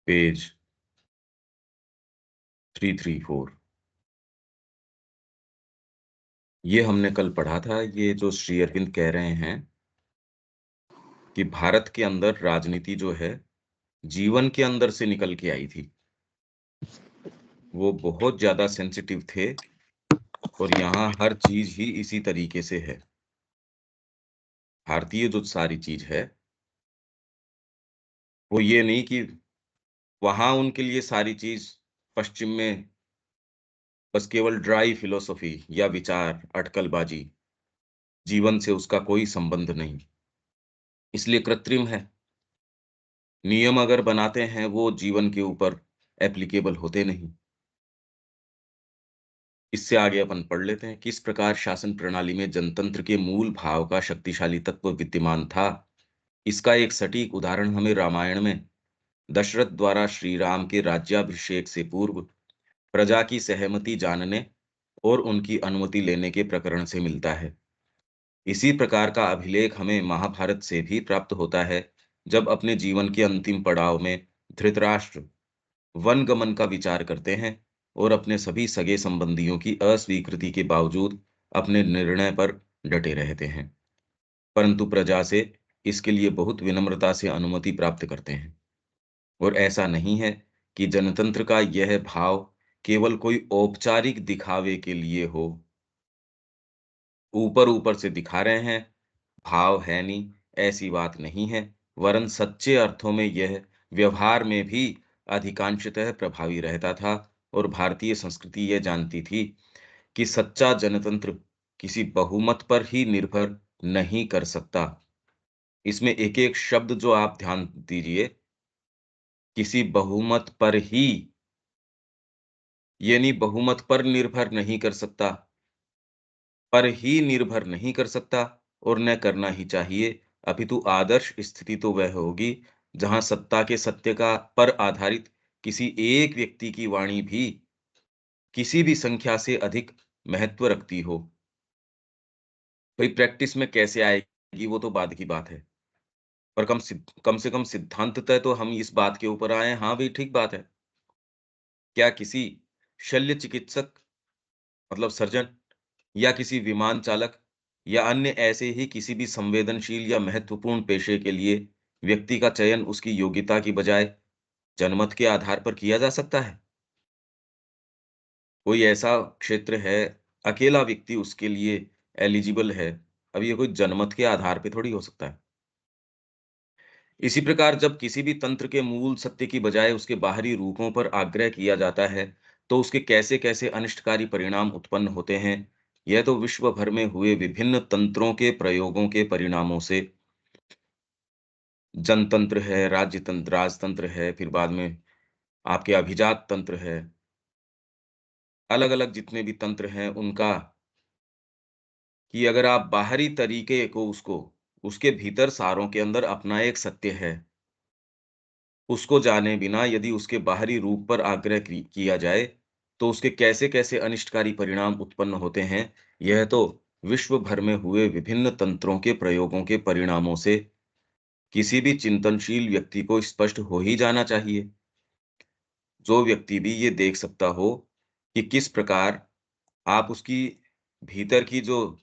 Page 334। ये हमने कल पढ़ा था, ये जो श्री अरविंद कह रहे हैं कि भारत के अंदर राजनीति जो है, जीवन के अंदर से निकल के आई थी। वो बहुत ज़्यादा सेंसिटिव थे और यहाँ हर चीज़ ही इसी तरीके से है। भारतीय जो सारी चीज़ है, वो ये नहीं कि वहाँ उनके लिए सारी चीज़ पश्चिम में बस केवल ड्राई फिलॉसफी या विचार, अटकलबाजी, जीवन से उसका कोई संबंध नहीं। इसलिए कृत्रिम है। नियम अगर बनाते हैं, वो जीवन के ऊपर एप्लीकेबल होते नहीं। इससे आगे अपन पढ़ लेते हैं। किस प्रकार शासन प्रणाली में जनतंत्र के मूल भाव का शक्तिशाली तत्व विद्यमान था, इसका एक सटीक उदाहरण हमें रामायण में दशरथ द्वारा श्री राम के राज्याभिषेक से पूर्व प्रजा की सहमति जानने और उनकी अनुमति लेने के प्रकरण से मिलता है। इसी प्रकार का अभिलेख हमें महाभारत से भी प्राप्त होता है, जब अपने जीवन के अंतिम पड़ाव में धृतराष्ट्र वन गमन का विचार करते हैं और अपने सभी सगे संबंधियों की अस्वीकृति के बावजूद अपने निर्णय पर डटे रहते हैं, परंतु प्रजा से इसके लिए बहुत विनम्रता से अनुमति प्राप्त करते हैं। और ऐसा नहीं है कि जनतंत्र का यह भाव केवल कोई औपचारिक दिखावे के लिए हो, ऊपर ऊपर से दिखा रहे हैं, भाव है नहीं, ऐसी बात नहीं है, वरन सच्चे अर्थों में यह व्यवहार में भी अधिकांशतः प्रभावी रहता था। और भारतीय संस्कृति यह जानती थी कि सच्चा जनतंत्र किसी बहुमत पर ही निर्भर नहीं कर सकता। इसमें एक-एक शब्द जो आप ध्यान दीजिए, किसी बहुमत पर ही, यानी बहुमत पर निर्भर नहीं कर सकता, पर ही निर्भर नहीं कर सकता और न करना ही चाहिए। अपितु आदर्श स्थिति तो वह होगी जहां सत्ता के सत्य का पर आधारित किसी एक व्यक्ति की वाणी भी किसी भी संख्या से अधिक महत्व रखती हो। भाई प्रैक्टिस में कैसे आएगी वो तो बाद की बात है, पर कम से कम सिद्धांततः तो हम इस बात के ऊपर आए हैं, हाँ भाई ठीक बात है। क्या किसी शल्य चिकित्सक मतलब सर्जन या किसी विमान चालक या अन्य ऐसे ही किसी भी संवेदनशील या महत्वपूर्ण पेशे के लिए व्यक्ति का चयन उसकी योग्यता की बजाय जनमत के आधार पर किया जा सकता है? कोई ऐसा क्षेत्र है, अकेला व्यक्ति उसके लिए एलिजिबल है, अब ये कोई जनमत के आधार पे थोड़ी हो सकता है। इसी प्रकार जब किसी भी तंत्र के मूल सत्य की बजाय उसके बाहरी रूपों पर आग्रह किया जाता है, तो उसके कैसे-कैसे अनिष्टकारी परिणाम उत्पन्न होते हैं, यह तो विश्व भर में हुए विभिन्न तंत्रों के प्रयोगों के परिणामों से, जनतंत्र है, राजतंत्र है, फिर बाद में आपके अभिजात तंत्र है, अलग-अलग जितने भी तंत्र हैं उनका, कि अगर आप बाहरी तरीके को उसके भीतर सारों के अंदर अपना एक सत्य है, उसको जाने बिना यदि उसके बाहरी रूप पर आग्रह किया जाए, तो उसके कैसे-कैसे अनिष्टकारी परिणाम उत्पन्न होते हैं, यह तो विश्व भर में हुए विभिन्न तंत्रों के प्रयोगों के परिणामों से किसी भी चिंतनशील व्यक्ति को स्पष्ट हो ही जाना चाहिए। जो व्यक्ति भी ये देख सकता हो कि किस प्रकार आप उसकी भीतर की जो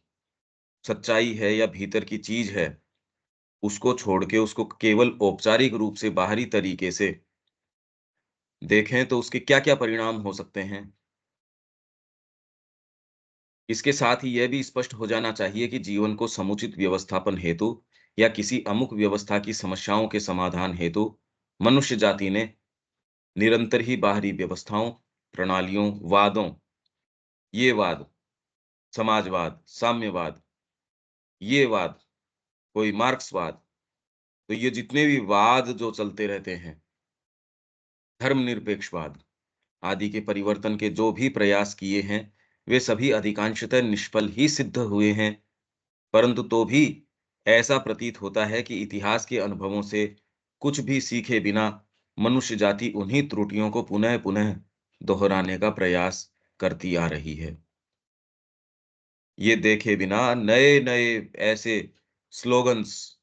सच्चाई है या भीतर की चीज़ है, उसको छोड़ के उसको केवल औपचारिक रूप से बाहरी तरीके से देखें, तो उसके क्या-क्या परिणाम हो सकते हैं। इसके साथ ही यह भी स्पष्ट हो जाना चाहिए कि जीवन को समुचित व्यवस्थापन हेतु या किसी अमुक व्यवस्था की समस्याओं के समाधान हेतु मनुष्य जाति ने निरंतर ही बाहरी व्यवस्थाओं, प्रणालियों, वादों, ये वाद, समाजवाद, साम्यवाद, ये वाद, कोई मार्क्सवाद, तो ये जितने भी वाद जो चलते रहते हैं, धर्मनिरपेक्षवाद आदि के परिवर्तन के जो भी प्रयास किए हैं, वे सभी अधिकांशतः निष्फल ही सिद्ध हुए हैं। परंतु तो भी ऐसा प्रतीत होता है कि इतिहास के अनुभवों से कुछ भी सीखे बिना मनुष्य जाति उन्हीं त्रुटियों को पुनः-पुनः दोहराने का प्रयास करती आ रही है। ये देखे बिना नए-नए ऐसे स्लोगन्स,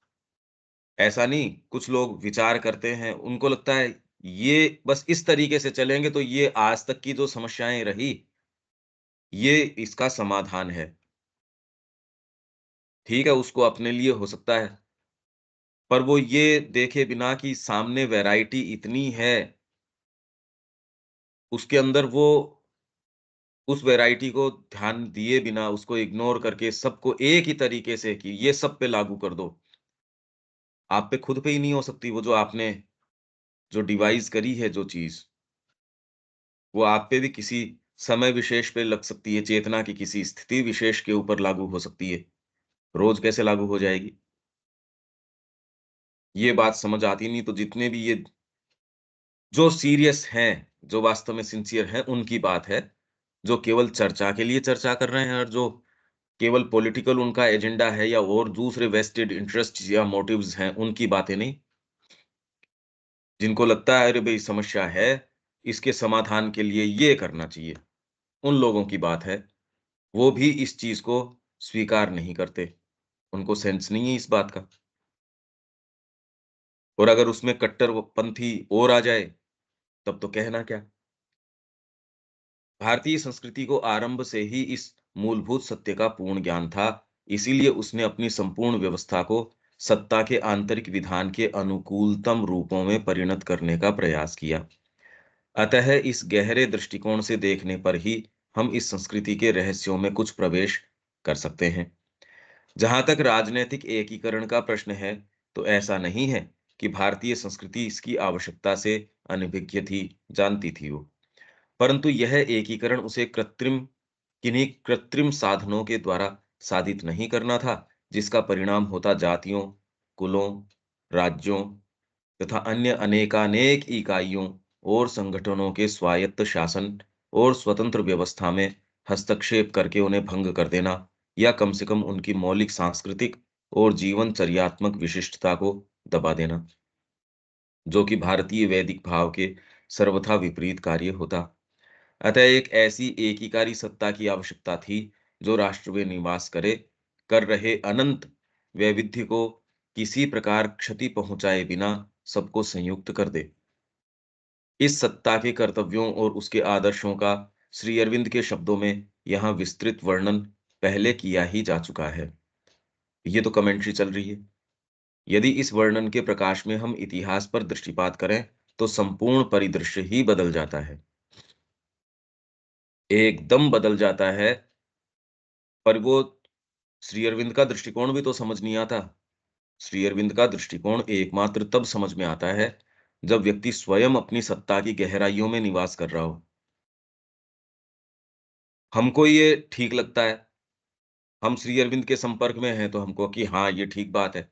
ऐसा नहीं, कुछ लोग विचार करते हैं, उनको लगता है ये बस इस तरीके से चलेंगे तो ये आज तक की जो समस्याएँ रही, ये इसका समाधान है। ठीक है, उसको अपने लिए हो सकता है, पर वो ये देखे बिना कि सामने वैरायटी इतनी है, उसके अंदर वो उस वैरायटी को ध्यान दिए बिना, उसको इग्नोर करके सबको एक ही तरीके से कि ये सब पे लागू कर दो। आप पे खुद पे ही नहीं हो सकती वो जो आपने जो डिवाइस करी है जो चीज़, वो आप पे भी किसी समय विशेष पे लग सकती है, चेतना की किसी स्थिति विशेष के ऊपर लागू हो सकती है। रोज़ कैसे लागू हो जाएगी? ये बात समझ आती नहीं तो जितने भी ये जो सीरियस हैं, जो वास्तव में सिंसियर हैं, उनकी बात है। जो केवल चर्चा के लिए चर्चा कर रहे हैं और जो केवल पॉलिटिकल उनका एजेंडा है या और दूसरे वेस्टेड इंटरेस्ट्स या मोटिव्स हैं, उनकी बातें नहीं। जिनको लगता है अरे भई समस्या है, इसके समाधान के लिए ये करना चाहिए, उन लोगों की बात है। वो भी इस चीज़ को स्वीकार नहीं करते। उनको सेंस नहीं है इस बात का। और अगर उसमें कट्टर व पंथी और आ जाए, तब तो कहना क्या। भारतीय संस्कृति को आरंभ से ही इस मूलभूत सत्य का पूर्ण ज्ञान था, इसीलिए उसने अपनी संपूर्ण व्यवस्था को सत्ता के आंतरिक विधान के अनुकूलतम रूपों में परिणत करने का प्रयास किया। अतः इस गहरे दृष्टिकोण से देखने पर ही हम इस संस्कृति के रहस्यों में कुछ प्रवेश कर सकते हैं। जहाँ तक राजनैतिक एकीकरण का प्रश्न है, तो ऐसा नहीं है कि भारतीय संस्कृति इसकी आवश्यकता से अनभिज्ञ थी, जानती थी वो। परंतु यह एकीकरण उसे किन्हीं कृत्रिम साधनों के द्वारा साधित नहीं करना था, जिसका परिणाम होता जातियों, कुलों, राज्यों तथा अन्य अनेकानेक इकाइयों और संगठनों के स्वायत्त शासन और स्वतंत्र व्यवस्था में हस्तक्षेप करके उन्हें भंग कर देना या कम से कम उनकी मौलिक सांस्कृतिक और जीवन-चर्यात्मक विशिष्टता को दबा देना, जो कि भारतीय वैदिक भाव के सर्वथा विपरीत कार्य होता। अतः एक ऐसी एकीकारी सत्ता की आवश्यकता थी, जो राष्ट्र में निवास कर रहे अनंत वैविध्य को किसी प्रकार क्षति पहुँचाए बिना सबको संयुक्त कर दे। इस सत्ता के कर्तव्यों और उसके आदर्शों का श्री अरविंद के शब्दों में यहाँ विस्तृत वर्णन पहले किया ही जा चुका है। ये तो कमेंट्री चल रही है। यदि इस वर्णन के प्रकाश में हम इतिहास पर दृष्टिपात करें, तो संपूर्ण परिदृश्य ही बदल जाता है। एकदम बदल जाता है, पर वो श्री अरविंद का दृष्टिकोण भी तो समझ नहीं आता। श्री अरविंद का दृष्टिकोण एकमात्र तब समझ में आता है, जब व्यक्ति स्वयं अपनी सत्ता की गहराइयों में निवास कर रहा हो। हमको ये ठीक लगता है, हम श्री अरविंद के संपर्क में हैं, तो हमको कि हाँ, ये ठीक बात है।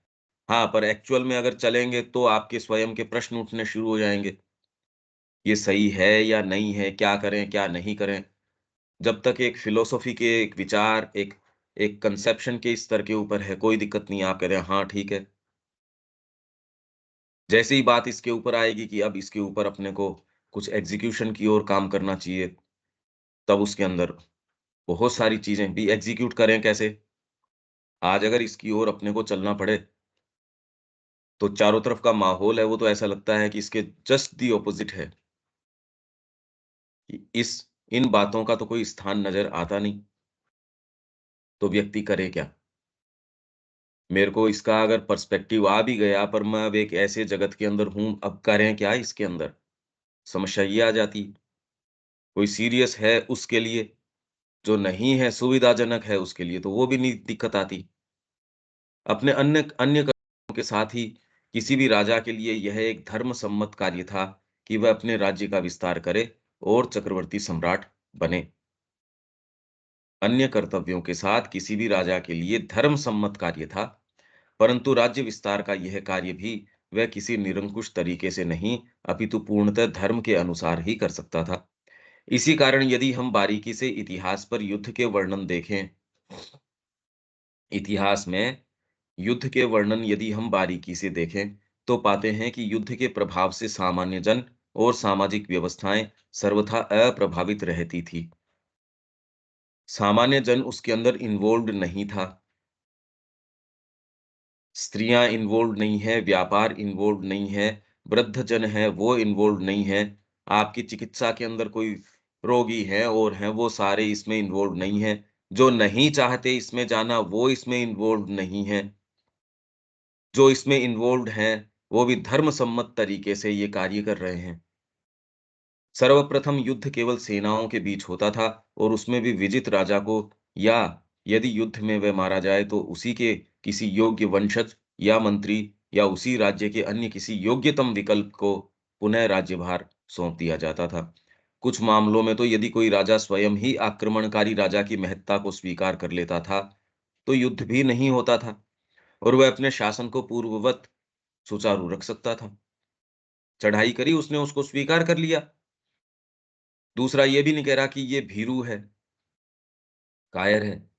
हाँ, पर एक्चुअल में अगर चलेंगे, तो आपके स्वयं के प्रश्न उठने शुरू हो जाएँगे। ये सही है या नहीं है? क्या करें, क्या नहीं करें? जब तक एक फ़िलॉसफ़ी के एक विचार, एक एक कंसेप्शन के स्तर के ऊपर है, कोई दिक्कत नहीं है, आप कह रहे हैं, हाँ, ठीक है। जैसे ही बात इसके ऊपर आएगी कि अब इसके ऊपर अपने को कुछ एग्ज़ीक्यूशन की ओर काम करना चाहिए, तब उसके अंदर बहुत सारी चीज़ें भी एग्ज़ीक्यूट करें कैसे? आज अगर इसकी ओर अपने को चलना पड़े, तो चारों तरफ का माहौल है, वो तो ऐसा लगता है कि इसके जस्ट द ऑपोज़िट है, कि इन बातों का तो कोई स्थान नज़र आता नहीं, तो व्यक्ति करे क्या? मेरे को इसका अगर पर्सपेक्टिव आ भी गया, पर मैं अब एक ऐसे जगत के अंदर हूँ, अब करें क्या इसके अंदर? समस्या ये आ जाती। कोई सीरियस है उसके लिए, जो नहीं है सुविधाजनक है उसके लिए तो वो भी नहीं दिक्कत आती। अपने अन्य अन्य कर्तव्यों के साथ ही किसी भी राजा के लिए यह एक धर्मसम्मत कार्य था कि वह अपने राज्य का विस्तार करे और चक्रवर्ती सम्राट बने। अन्य कर्तव्यों के साथ किसी भी राजा के लिए धर्मसम्मत कार्य था, परंतु राज्य विस्तार का यह कार्य भी वह किसी निरंकुश तरीके से नहीं, अपितु पूर्णतः धर्म के अनुसार ही कर सकता था। इसी कारण यदि हम बारीकी से इतिहास पर युद्ध के वर्णन देखें, इतिहास में युद्ध के वर्णन यदि हम बारीकी से देखें, तो पाते हैं कि युद्ध के प्रभाव से सामान्य जन और सामाजिक व्यवस्थाएं सर्वथा अप्रभावित रहती थी। सामान्य जन उसके अंदर इन्वॉल्व्ड नहीं था। स्त्रियां इन्वॉल्व्ड नहीं है, व्यापार इन्वॉल्व्ड नहीं है, वृद्धजन हैं वो इन्वॉल्व नहीं है, आपकी चिकित्सा के अंदर कोई रोगी हैं और हैं वो सारे इसमें इन्वॉल्व नहीं हैं, जो नहीं चाहते इसमें जाना वो इसमें इन्वॉल्व नहीं हैं, जो इसमें इन्वॉल्व्ड हैं, वो भी धर्म सम्मत तरीके से ये कार्य कर रहे हैं। सर्वप्रथम युद्ध केवल सेनाओं के बीच होता था और उसमें भी विजित राजा को या यदि युद्ध में वह मारा जाए तो उसी के किसी योग्य वंशज या मंत्री या उसी राज्य के अन्य किसी योग्यतम विकल्प को पुनः राज्यभार सौंप दिया जाता था। कुछ मामलों में तो यदि कोई राजा स्वयं ही आक्रमणकारी राजा की महत्ता को स्वीकार कर लेता था, तो युद्ध भी नहीं होता था और वह अपने शासन को पूर्ववत सुचारू रख सकता था। चढ़ाई करी उसने उसको स्वीकार कर लिया। दूसरा ये भी नहीं कह रहा कि ये भीरू है, कायर है,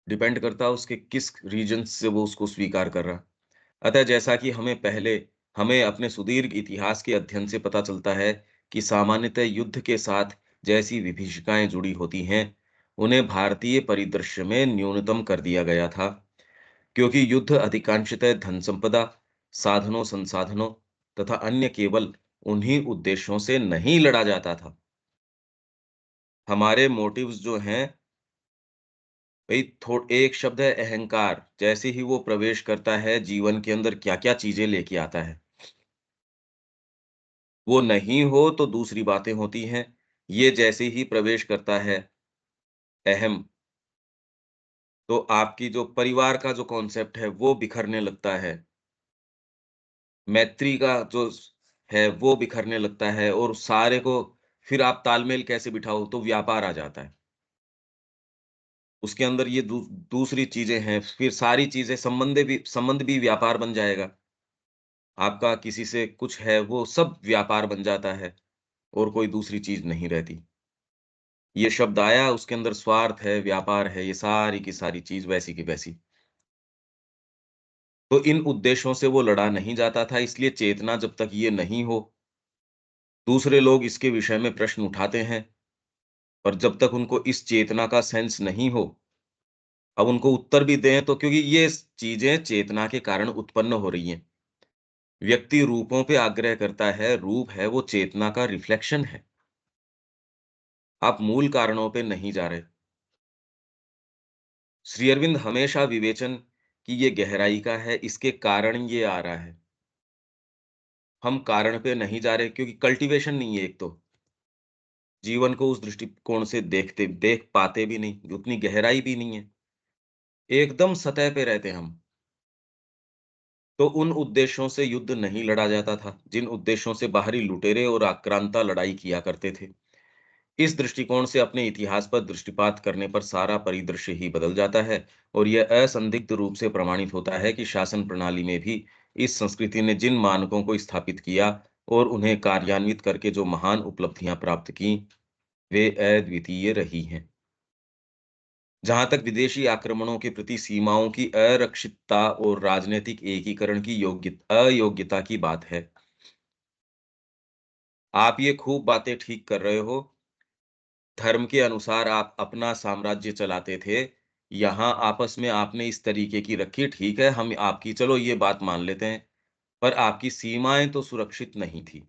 डिपेंड करता है उसके किस रीजन से वो उसको स्वीकार कर रहा। अतः जैसा कि हमें अपने सुदीर्घ इतिहास के अध्ययन से पता चलता है कि सामान्यतः युद्ध के साथ जैसी विभीषिकाएँ जुड़ी होती हैं, उन्हें भारतीय परिदृश्य में न्यूनतम कर दिया गया था, क्योंकि युद्ध अधिकांशतः धन-संपदा, साधनों-संसाधनों तथा अन्य केवल उन्हीं उद्देश्यों से नहीं लड़ा जाता था। हमारे मोटिव्स जो हैं भई एक शब्द है अहंकार, जैसे ही वो प्रवेश करता है जीवन के अंदर क्या-क्या चीज़ें लेके आता है। वो नहीं हो तो दूसरी बातें होती हैं, ये जैसे ही प्रवेश करता है अहम, तो आपकी जो परिवार का जो कॉन्सेप्ट है वो बिखरने लगता है। मैत्री का जो है वो बिखरने लगता है और सारे को फिर आप तालमेल कैसे बिठाओ तो व्यापार आ जाता है। उसके अंदर ये दूसरी चीज़ें हैं, फिर सारी चीज़ें संबंध भी व्यापार बन जाएगा। आपका किसी से कुछ है वो सब व्यापार बन जाता है और कोई दूसरी चीज़ नहीं रहती। ये शब्द आया उसके अंदर स्वार्थ है, व्यापार है, ये सारी की सारी चीज़ वैसी की वैसी। तो इन उद्देश्यों से वो लड़ा नहीं जाता था इसलिए चेतना जब तक ये नहीं हो, दूसरे लोग इसके विषय में प्रश्न उठाते हैं और जब तक उनको इस चेतना का सेंस नहीं हो, अब उनको उत्तर भी दें तो क्योंकि ये चीज़ें चेतना के कारण उत्पन्न हो रही हैं। व्यक्ति रूपों पे आग्रह करता है, रूप है वो चेतना का रिफ्लेक्शन है। आप मूल कारणों पे नहीं जा रहे। श्री अरविंद हमेशा विवेचन की ये गहराई का है, इसके कारण ये आ रहा है। हम कारण पे नहीं जा रहे क्योंकि कल्टीवेशन नहीं है एक तो। जीवन को उस दृष्टिकोण से देख पाते भी नहीं, उतनी गहराई भी नहीं है। एकदम सतह पे रहते हम। तो उन उद्देश्यों से युद्ध नहीं लड़ा जाता था, जिन उद्देश्यों से बाहरी लुटेरे और आक्रांता लड़ाई किया करते थे। इस दृष्टिकोण से अपने इतिहास पर दृष्टिपात करने पर सारा परिदृश्य ही बदल जाता है और यह असंदिग्ध रूप से प्रमाणित होता है कि शासन प्रणाली में भी इस संस्कृति ने जिन मानकों को स्थापित किया और उन्हें कार्यान्वित करके जो महान उपलब्धियां प्राप्त की, वे अद्वितीय रही हैं। जहां तक विदेशी आक्रमणों के प्रति सीमाओं की अरक्षितता और राजनीतिक एकीकरण की अयोग्यता की बात है, आप ये खूब बातें ठीक कर रहे हो। धर्म के अनुसार आप अपना साम्राज्य चलाते थे, यहाँ आपस में आपने इस तरीके की रखी, ठीक है, हम आपकी चलो ये बात मान लेते हैं, पर आपकी सीमाएँ तो सुरक्षित नहीं थी।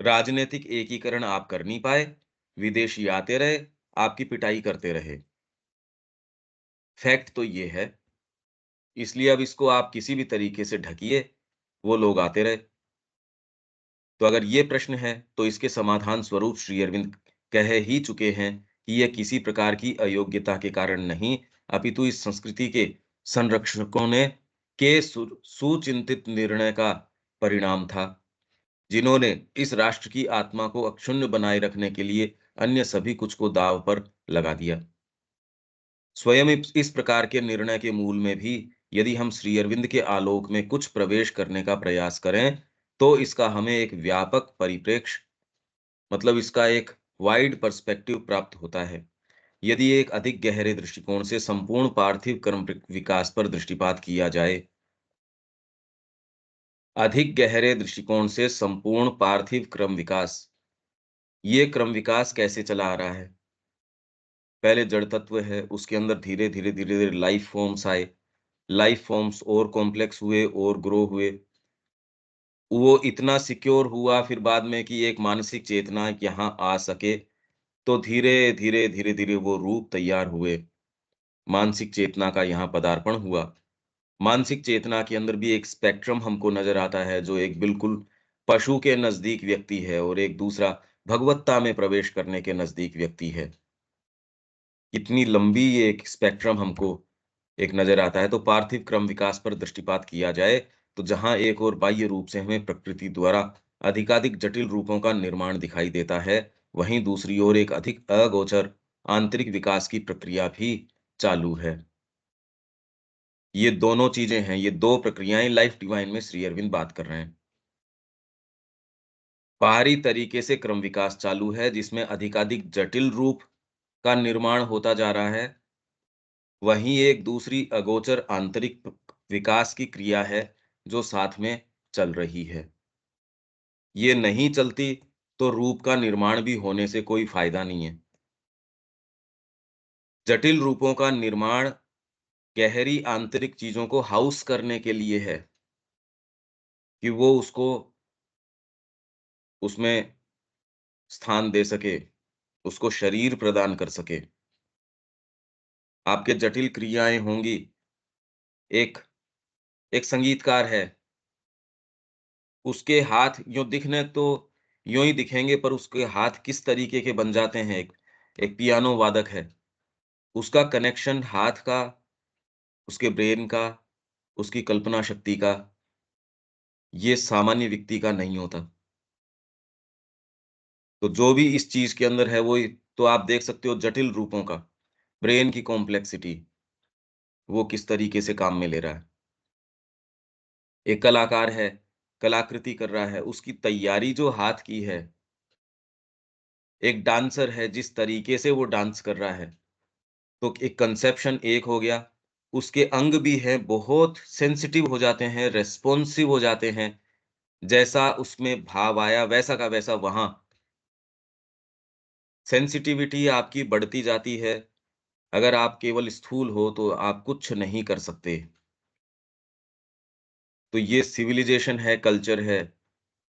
राजनीतिक एकीकरण आप कर नहीं पाए, विदेशी आते रहे, आपकी पिटाई करते रहे। फैक्ट तो ये है, इसलिए अब इसको आप किसी भी तरीके से ढकिए, वो लोग आते रहे। तो अगर ये प्रश्न है, तो इसके समाधान स्वरूप श्री अरविंद कह ही चुके हैं कि यह किसी प्रकार की अयोग्यता के कारण नहीं, अपितु इस संस्कृति के संरक्षकों ने के सुचिंतित निर्णय का परिणाम था, जिन्होंने इस राष्ट्र की आत्मा को अक्षुण्ण बनाए रखने के लिए अन्य सभी कुछ को दांव पर लगा दिया। स्वयं इस प्रकार के निर्णय के मूल में भी यदि हम श्री अरविंद के आलोक में कुछ प्रवेश करने का प्रयास करें, तो इसका हमें एक व्यापक परिप्रेक्ष्य मतलब इसका एक वाइड पर्सपेक्टिव प्राप्त होता है। यदि एक अधिक गहरे दृष्टिकोण से संपूर्ण पार्थिव क्रम विकास पर दृष्टिपात किया जाए, अधिक गहरे दृष्टिकोण से संपूर्ण पार्थिव क्रम विकास, ये क्रम विकास कैसे चला आ रहा है? पहले जड़ तत्व है, उसके अंदर धीरे-धीरे, धीरे-धीरे लाइफ फॉर्म्स आए। लाइफ फॉर्म्स और कॉम्प्लेक्स हुए और ग्रो हुए। वो इतना सिक्योर हुआ फिर बाद में कि एक मानसिक चेतना यहाँ आ सके, तो धीरे-धीरे, धीरे-धीरे वो रूप तैयार हुए। मानसिक चेतना का यहाँ पदार्पण हुआ। मानसिक चेतना के अंदर भी एक स्पेक्ट्रम हमको नज़र आता है, जो एक बिल्कुल पशु के नज़दीक व्यक्ति है और एक दूसरा भगवत्ता में प्रवेश करने के नज़दीक व्यक्ति है। इतनी लंबी ये एक स्पेक्ट्रम हमको एक नज़र आता है, तो पार्थिव क्रम विकास पर दृष्टिपात किया जाए, तो जहाँ एक ओर बाह्य रूप से हमें प्रकृति द्वारा अधिकाधिक जटिल रूपों का निर्माण दिखाई देता है, वहीं दूसरी ओर एक अधिक अगोचर आंतरिक विकास की प्रक्रिया भी चालू है। ये दोनों चीज़ें हैं, ये 2 प्रक्रियाएँ लाइफ डिवाइन में श्री अरविंद बात कर रहे हैं। बाहरी तरीके से क्रम विकास चालू है, जिसमें अधिकाधिक जटिल रूप का निर्माण होता जा रहा है। वहीं एक दूसरी अगोचर आंतरिक विकास की क्रिया है, जो साथ में चल रही है। ये नहीं चलती, तो रूप का निर्माण भी होने से कोई फ़ायदा नहीं है। जटिल रूपों का निर्माण गहरी आंतरिक चीज़ों को हाउस करने के लिए है, कि वो उसको उसमें स्थान दे सके, उसको शरीर प्रदान कर सके। आपके जटिल क्रियाएँ होंगी, एक एक संगीतकार है, उसके हाथ यूँ दिखने तो यूँ ही दिखेंगे पर उसके हाथ किस तरीके के बन जाते हैं। एक एक पियानो वादक है, उसका कनेक्शन हाथ का, उसके ब्रेन का, उसकी कल्पना शक्ति का, ये सामान्य व्यक्ति का नहीं होता। तो जो भी इस चीज़ के अंदर है वो तो आप देख सकते हो जटिल रूपों का, ब्रेन की कॉम्प्लेक्सिटी, वो किस तरीके से काम में ले रहा है। एक कलाकार है, कलाकृति कर रहा है, उसकी तैयारी जो हाथ की है, एक डांसर है जिस तरीके से वो डांस कर रहा है, तो एक कंसेप्शन एक हो गया, उसके अंग भी हैं, बहुत सेंसिटिव हो जाते हैं, रेस्पॉन्सिव हो जाते हैं, जैसा उसमें भाव आया वैसा का वैसा वहाँ सेंसिटिविटी आपकी बढ़ती जाती है। अगर आप केवल स्थूल हो तो आप कुछ नहीं कर सकते। तो ये सिविलाइज़ेशन है, कल्चर है,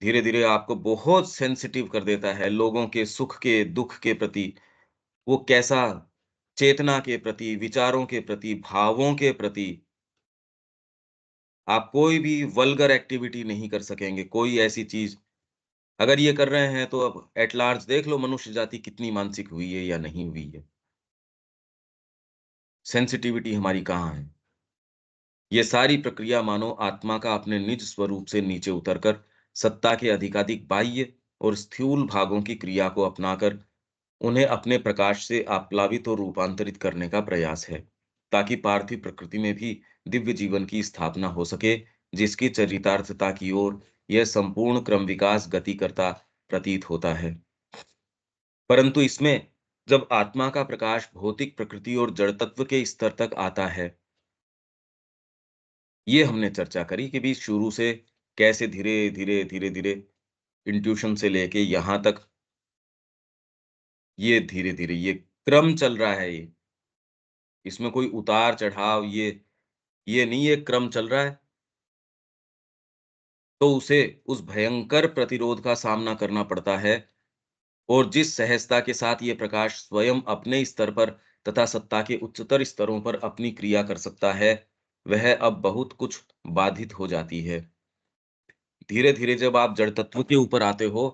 धीरे-धीरे आपको बहुत सेंसिटिव कर देता है, लोगों के सुख के, दुःख के प्रति, वो कैसा चेतना के प्रति, विचारों के प्रति, भावों के प्रति, आप कोई भी वल्गर एक्टिविटी नहीं कर सकेंगे, कोई ऐसी चीज़ अगर ये कर रहे हैं तो अब एट लार्ज देख लो मनुष्य जाति कितनी मानसिक हुई है या नहीं हुई है। सेंसिटिविटी हमारी कहाँ है? ये सारी प्रक्रिया मानो आत्मा का अपने निज स्वरूप से नीचे उतरकर सत्ता के अधिकाधिक बाह्य और स्थूल भागों की क्रिया को अपनाकर उन्हें अपने प्रकाश से आप्लावित और रूपांतरित करने का प्रयास है, ताकि पार्थिव प्रकृति में भी दिव्य जीवन की स्थापना हो सके, जिसकी चरितार्थता की ओर यह संपूर्ण क्रम विकास गति करता प्रतीत होता है। परंतु इसमें जब आत्मा का प्रकाश भौतिक प्रकृति और जड़ तत्व के स्तर तक आता है, ये हमने चर्चा करी कि भी शुरू से कैसे धीरे-धीरे, धीरे-धीरे इंट्यूशन से लेके यहाँ तक ये धीरे-धीरे ये क्रम चल रहा है ये। इसमें कोई उतार-चढ़ाव ये नहीं ये क्रम चल रहा है, तो उसे उस भयंकर प्रतिरोध का सामना करना पड़ता है और जिस सहजता के साथ ये प्रकाश स्वयं अपने स्तर पर तथा सत्ता के उच्चतर स्तरों पर अपनी क्रिया कर सकता है, वह अब बहुत कुछ बाधित हो जाती है। धीरे-धीरे जब आप जड़ तत्व के ऊपर आते हो,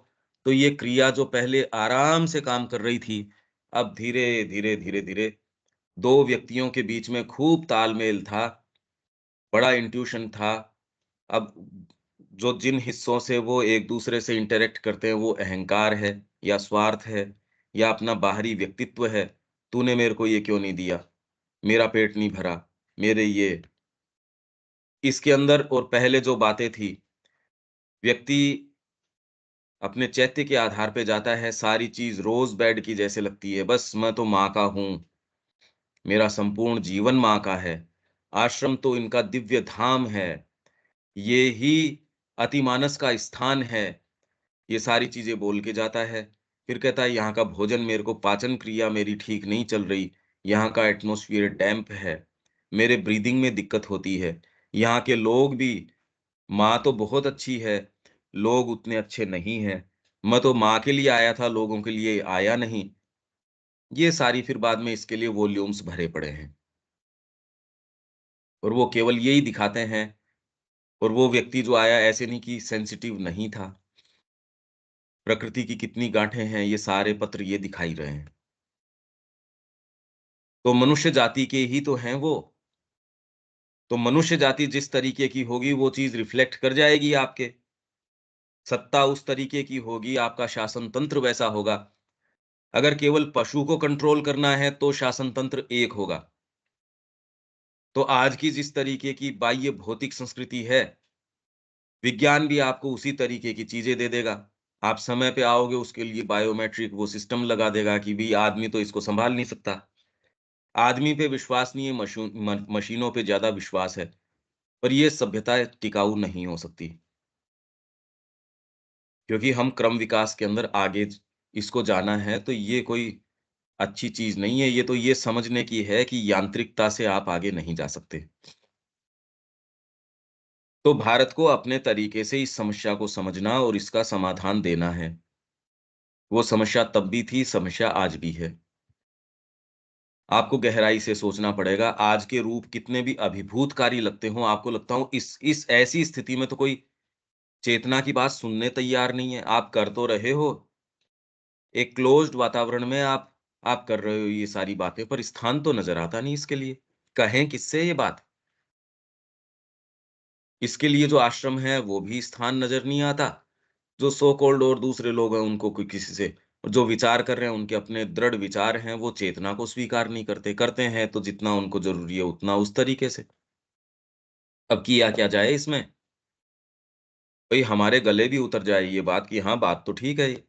तो ये क्रिया जो पहले आराम से काम कर रही थी, अब धीरे-धीरे, धीरे-धीरे 2 व्यक्तियों के बीच में खूब तालमेल था, बड़ा इंट्यूशन था। अब जो जिन हिस्सों से वो एक-दूसरे से इंटरैक्ट करते हैं, वो अहंकार है या स्वार्थ है या अपना बाहरी व्यक्तित्व है। तूने मेरे को ये क्यों नहीं दिया? मेरा पेट नहीं भरा, मेरे ये इसके अंदर और पहले जो बातें थी, व्यक्ति अपने चैत्य के आधार पे जाता है, सारी चीज़ रोज़ बेड की जैसे लगती है, बस मैं तो माँ का हूँ, मेरा संपूर्ण जीवन माँ का है, आश्रम तो इनका दिव्य धाम है, ये ही अतिमानस का स्थान है, ये सारी चीज़ें बोल के जाता है। फिर कहता है यहाँ का भोजन मेरे को पाचन क्रिया मेरी ठीक नहीं चल रही, यहाँ का एटमॉस्फियर डैम्प है, मेरे ब्रीदिंग में दिक्कत होती है। यहाँ के लोग भी, माँ तो बहुत अच्छी है, लोग उतने अच्छे नहीं हैं। मैं तो माँ के लिए आया था, लोगों के लिए आया नहीं। ये सारी फिर बाद में इसके लिए वॉल्यूम्स भरे पड़े हैं और वो केवल यही दिखाते हैं। और वो व्यक्ति जो आया ऐसे नहीं कि सेंसिटिव नहीं था। प्रकृति की कितनी गाँठें हैं, ये सारे पत्र ये दिखा ही रहे हैं। तो मनुष्य जाति के ही तो हैं वो। तो मनुष्य जाति जिस तरीके की होगी वो चीज़ रिफ्लेक्ट कर जाएगी आपके। सत्ता उस तरीके की होगी, आपका शासन तंत्र वैसा होगा। अगर केवल पशु को कंट्रोल करना है तो शासन तंत्र एक होगा। तो आज की जिस तरीके की बाह्य भौतिक संस्कृति है, विज्ञान भी आपको उसी तरीके की चीज़ें दे देगा। आप समय पे आओगे उसके लिए बायोमेट्रिक वो सिस्टम लगा देगा कि भई आदमी तो इसको सँभाल नहीं सकता। आदमी पे विश्वास नहीं है, मशीनों पे ज़्यादा विश्वास है। पर ये सभ्यता टिकाऊ नहीं हो सकती, क्योंकि हम क्रम विकास के अंदर आगे इसको जाना है, तो ये कोई अच्छी चीज़ नहीं है। ये तो ये समझने की है कि यांत्रिकता से आप आगे नहीं जा सकते। तो भारत को अपने तरीके से इस समस्या को समझना और इसका समाधान देना है। वो समस्या तब भी थी, समस्या आज भी है। आपको गहराई से सोचना पड़ेगा। आज के रूप कितने भी अभिभूतकारी लगते हों, आपको लगता हो इस ऐसी स्थिति में तो कोई चेतना की बात सुनने तैयार नहीं है। आप कर तो रहे हो, एक क्लोज़्ड वातावरण में आप कर रहे हो ये सारी बातें, पर स्थान तो नज़र आता नहीं इसके लिए। कहें किससे ये बात? इसके लिए जो आश्रम है, वो भी स्थान नज़र नहीं आता। जो सो कॉल्ड और दूसरे लोग हैं, उनको कोई किसी से जो विचार कर रहे हैं, उनके अपने दृढ़ विचार हैं, वो चेतना को स्वीकार नहीं करते। करते हैं तो जितना उनको ज़रूरी है, उतना उस तरीके से। अब किया क्या जाए इसमें? भई हमारे गले भी उतर जाए ये बात कि हाँ, बात तो ठीक है ये,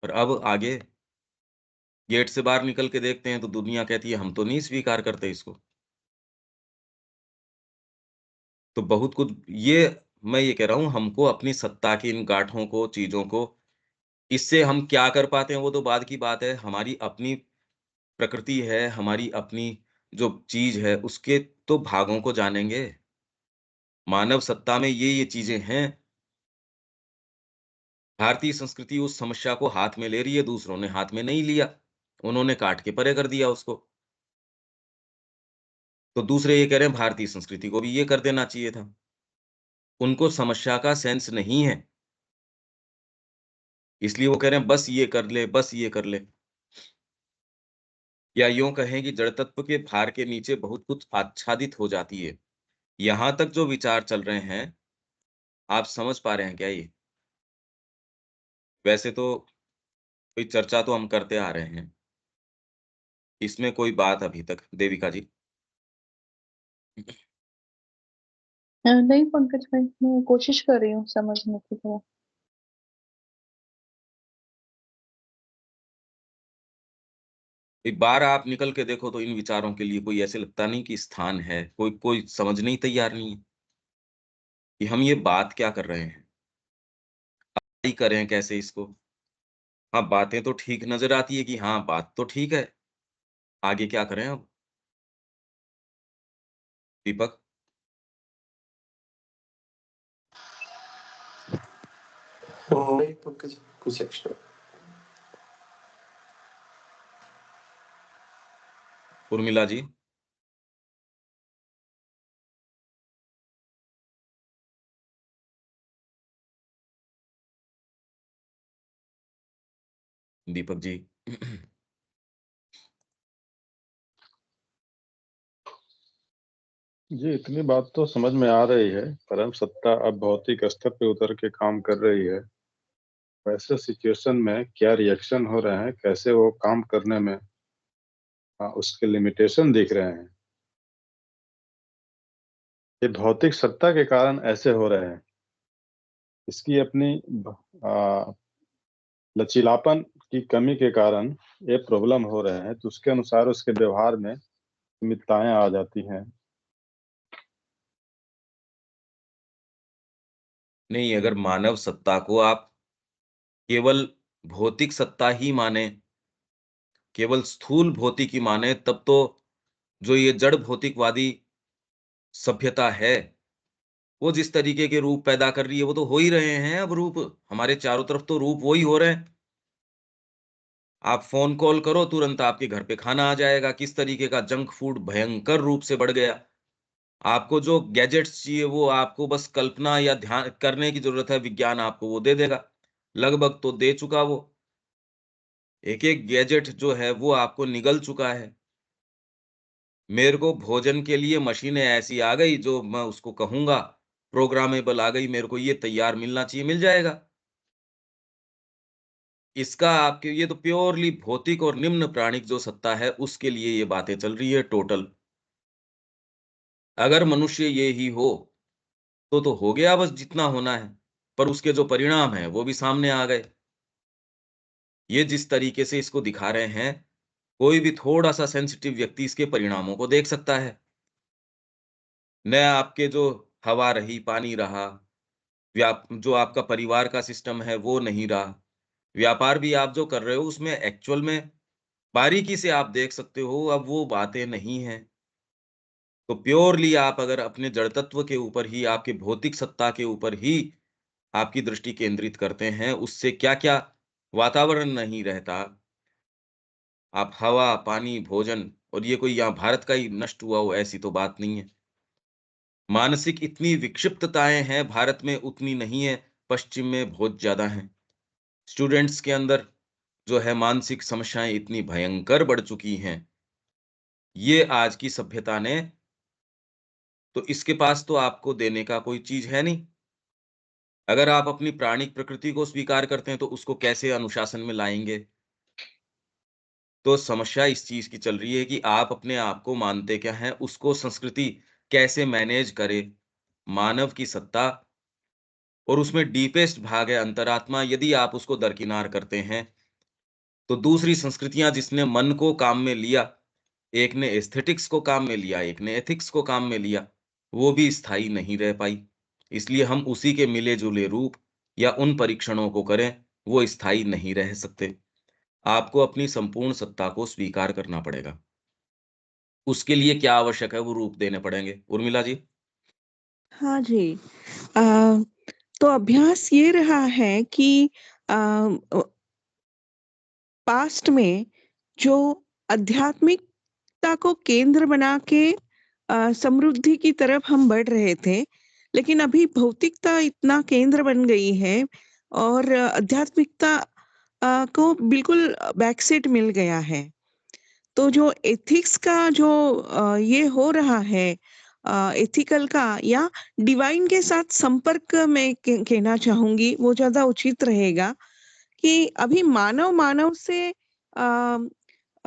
पर अब आगे गेट से बाहर निकल के देखते हैं तो दुनिया कहती है हम तो नहीं स्वीकार करते इसको। तो बहुत कुछ ये मैं ये कह रहा हूँ हमको अपनी सत्ता की इन गाँठों को, चीज़ों को इससे हम क्या कर पाते हैं वो तो बाद की बात है। हमारी अपनी प्रकृति है, हमारी अपनी जो चीज़ है उसके तो भागों को जानेंगे। मानव सत्ता में ये चीज़ें हैं। भारतीय संस्कृति उस समस्या को हाथ में ले रही है, दूसरों ने हाथ में नहीं लिया। उन्होंने काट के परे कर दिया उसको। तो दूसरे ये कह रहे हैं भारतीय संस्कृति को भी ये कर देना चाहिए था। उनको समस्या का सेंस नहीं है, इसलिए वो कह रहे हैं बस ये कर ले, बस ये कर ले। या यूँ कहें कि जड़ तत्व के भार के नीचे बहुत कुछ आच्छादित हो जाती है। यहाँ तक जो विचार चल रहे हैं, आप समझ पा रहे हैं क्या ये? वैसे तो कोई चर्चा तो हम करते आ रहे हैं। इसमें कोई बात अभी तक देविका जी नहीं पंकज भाई, मैं कोशिश कर रही हूँ समझने की थोड़ा। एक बार आप निकल के देखो तो इन विचारों के लिए कोई ऐसे लगता नहीं कि स्थान है। कोई कोई समझने ही तैयार नहीं है कि हम ये बात क्या कर रहे हैं? ही करें कैसे इसको? हाँ, बातें तो ठीक नज़र आती है कि हाँ, बात तो ठीक है। आगे क्या करें अब? दीपक, नहीं पंकज, कुछ एक्स्ट्रा। उर्मिला जी, दीपक जी। जी, इतनी बात तो समझ में आ रही है। परम सत्ता अब भौतिक स्तर पे उतर के काम कर रही है। वैसे सिचुएशन में क्या रिएक्शन हो रहे हैं, कैसे वो काम करने में उसके लिमिटेशन दिख रहे हैं। ये भौतिक सत्ता के कारण ऐसे हो रहे हैं। इसकी अपनी आ, लचीलापन की कमी के कारण ये प्रॉब्लम हो रहे हैं, तो उसके अनुसार उसके व्यवहार में सीमितताएं आ जाती हैं। नहीं, अगर मानव सत्ता को आप केवल भौतिक सत्ता ही माने, केवल स्थूल भौतिकी माने, तब तो जो ये जड़ भौतिकवादी सभ्यता है, वो जिस तरीके के रूप पैदा कर रही है, वो तो हो ही रहे हैं अब रूप। हमारे चारों तरफ तो रूप वो ही हो रहे हैं। आप फ़ोन कॉल करो, तुरंत आपके घर पे खाना आ जाएगा। किस तरीके का जंक फूड भयंकर रूप से बढ़ गया। आपको जो गैजेट्स चाहिए, वो आपको बस कल्पना या ध्यान करने की ज़रूरत है, विज्ञान आपको वो दे देगा। लगभग तो दे चुका वो। एक-एक गैजेट जो है, वो आपको निगल चुका है। मेरे को भोजन के लिए मशीनें ऐसी आ गई, जो मैं उसको कहूँगा प्रोग्रामेबल आ गई, मेरे को ये तैयार मिलना चाहिए, मिल जाएगा। इसका आपके ये तो प्योरली भौतिक और निम्न प्राणिक जो सत्ता है, उसके लिए ये बातें चल रही है टोटल। अगर मनुष्य ये ही हो, तो हो गया बस जितना होना है, पर उसके जो परिणाम हैं, वो भी सामने आ गए। ये जिस तरीके से इसको दिखा रहे हैं, कोई भी थोड़ा-सा सेंसिटिव व्यक्ति इसके परिणामों को देख सकता है। न आपके जो हवा रही, पानी रहा, जो आपका परिवार का सिस्टम है, वो नहीं रहा। व्यापार भी आप जो कर रहे हो, उसमें एक्चुअल में बारीकी से आप देख सकते हो, अब वो बातें नहीं हैं। तो प्योरली आप अगर अपने जड़ तत्व के ऊपर ही, आपके भौतिक सत्ता के ऊपर ही आपकी दृष्टि केंद्रित करते हैं, उससे क्या-क्या वातावरण नहीं रहता। आप हवा, पानी, भोजन और ये कोई यहाँ भारत का ही नष्ट हुआ हो, ऐसी तो बात नहीं है। मानसिक इतनी विक्षिप्तताएँ हैं भारत में, उतनी नहीं है, पश्चिम में बहुत ज़्यादा हैं। स्टूडेंट्स के अंदर जो है मानसिक समस्याएँ इतनी भयंकर बढ़ चुकी हैं। ये आज की सभ्यता ने, तो इसके पास तो आपको देने का कोई चीज़ है नहीं। अगर आप अपनी प्राणिक प्रकृति को स्वीकार करते हैं, तो उसको कैसे अनुशासन में लाएँगे? तो समस्या इस चीज़ की चल रही है कि आप अपने आप को मानते क्या हैं, उसको संस्कृति कैसे मैनेज करे। मानव की सत्ता और उसमें डीपेस्ट भाग है अंतरात्मा, यदि आप उसको दरकिनार करते हैं, तो दूसरी संस्कृतियाँ जिसने मन को काम में लिया, एक ने एस्थेटिक्स को काम में लिया, एक ने एथिक्स को काम में लिया, वो भी स्थायी नहीं रह पाई। इसलिए हम उसी के मिले-जुले रूप या उन परीक्षणों को करें, वो स्थायी नहीं रह सकते। आपको अपनी संपूर्ण सत्ता को स्वीकार करना पड़ेगा। उसके लिए क्या आवश्यक है, वो रूप देने पड़ेंगे। उर्मिला जी? हाँ जी। अ, तो अभ्यास ये रहा है कि अ, अ, पास्ट में जो आध्यात्मिकता को केंद्र बना के समृद्धि की तरफ हम बढ़ रहे थे, लेकिन अभी भौतिकता इतना केंद्र बन गई है और आध्यात्मिकता को बिल्कुल बैकसीट मिल गया है। तो जो एथिक्स का जो ये हो रहा है एथिकल का या डिवाइन के साथ संपर्क में कहना चाहूंगी वो ज्यादा उचित रहेगा कि अभी मानव मानव से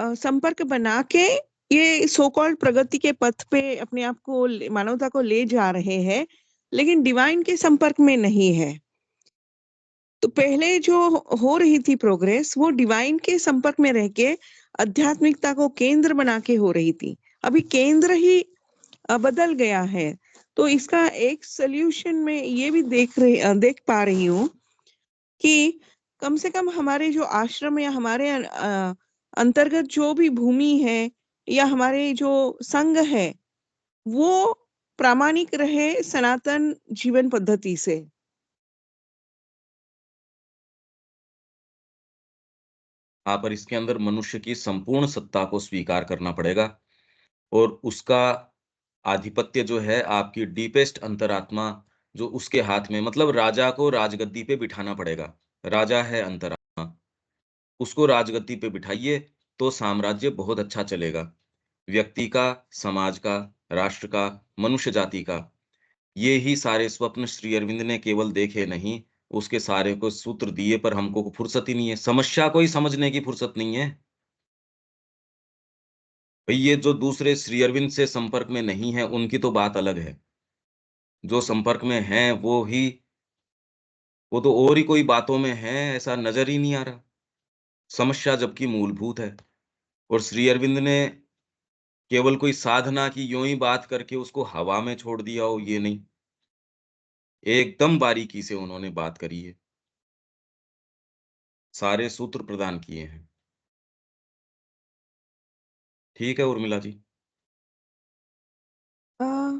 संपर्क बना के ये सो कॉल्ड प्रगति के पथ पे अपने आप को मानवता को ले जा रहे हैं, लेकिन डिवाइन के संपर्क में नहीं है। तो पहले जो हो रही थी प्रोग्रेस वो डिवाइन के संपर्क में रह के आध्यात्मिकता को केंद्र बना के हो रही थी। अभी केंद्र ही बदल गया है। तो इसका एक सॉल्यूशन में ये भी देख पा रही हूँ कि कम से कम हमारे जो आश्रम या हमारे अंतर्गत जो भी भूमि है या हमारे जो संघ है वो प्रामाणिक रहे सनातन जीवन पद्धति से। हाँ, पर इसके अंदर मनुष्य की संपूर्ण सत्ता को स्वीकार करना पड़ेगा और उसका आधिपत्य जो है आपकी डीपेस्ट अंतरात्मा जो उसके हाथ में, मतलब राजा को राजगद्दी पे बिठाना पड़ेगा। राजा है अंतरात्मा, उसको राजगद्दी पे बिठाइए तो साम्राज्य बहुत अच्छा चलेगा। व्यक्ति का, समाज का, राष्ट्र का, मनुष्य जाति का। ये ही सारे स्वप्न श्री अरविंद ने केवल देखे नहीं, उसके सारे को सूत्र दिए, पर हमको फुर्सत ही नहीं है। समस्या को ही समझने की फुर्सत नहीं है। भई ये जो दूसरे श्री अरविंद से संपर्क में नहीं है, उनकी तो बात अलग है। जो संपर्क में हैं, वो तो और ही कोई बातों में हैं, ऐसा नज़र ही नहीं आ रहा। समस्या जबकि मूलभूत है और श्री अरविंद ने केवल कोई साधना की यूँ ही बात करके उसको हवा में छोड़ दिया हो, ये नहीं। एकदम बारीकी से उन्होंने बात करी है। सारे सूत्र प्रदान किए हैं। ठीक है उर्मिला जी।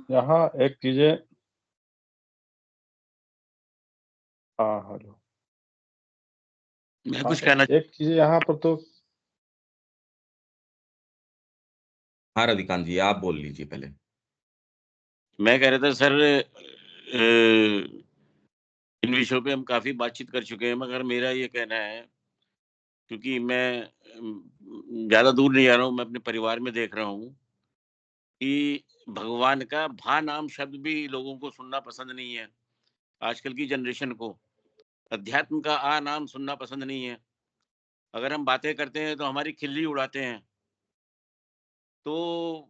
यहाँ एक चीजें हेलो। मैं कुछ कहना एक चीज यहाँ पर तो हाँ रविकांत जी, आप बोल लीजिए पहले। मैं कह रहा था सर, इन विषयों पे हम काफी बातचीत कर चुके हैं, मगर मेरा ये कहना है, क्योंकि मैं ज्यादा दूर नहीं जा रहा हूँ, मैं अपने परिवार में देख रहा हूँ कि भगवान का भा नाम शब्द भी लोगों को सुनना पसंद नहीं है। आजकल की जनरेशन को अध्यात्म का आ नाम सुनना पसंद नहीं है। अगर हम बातें करते हैं तो हमारी खिल्ली उड़ाते हैं। तो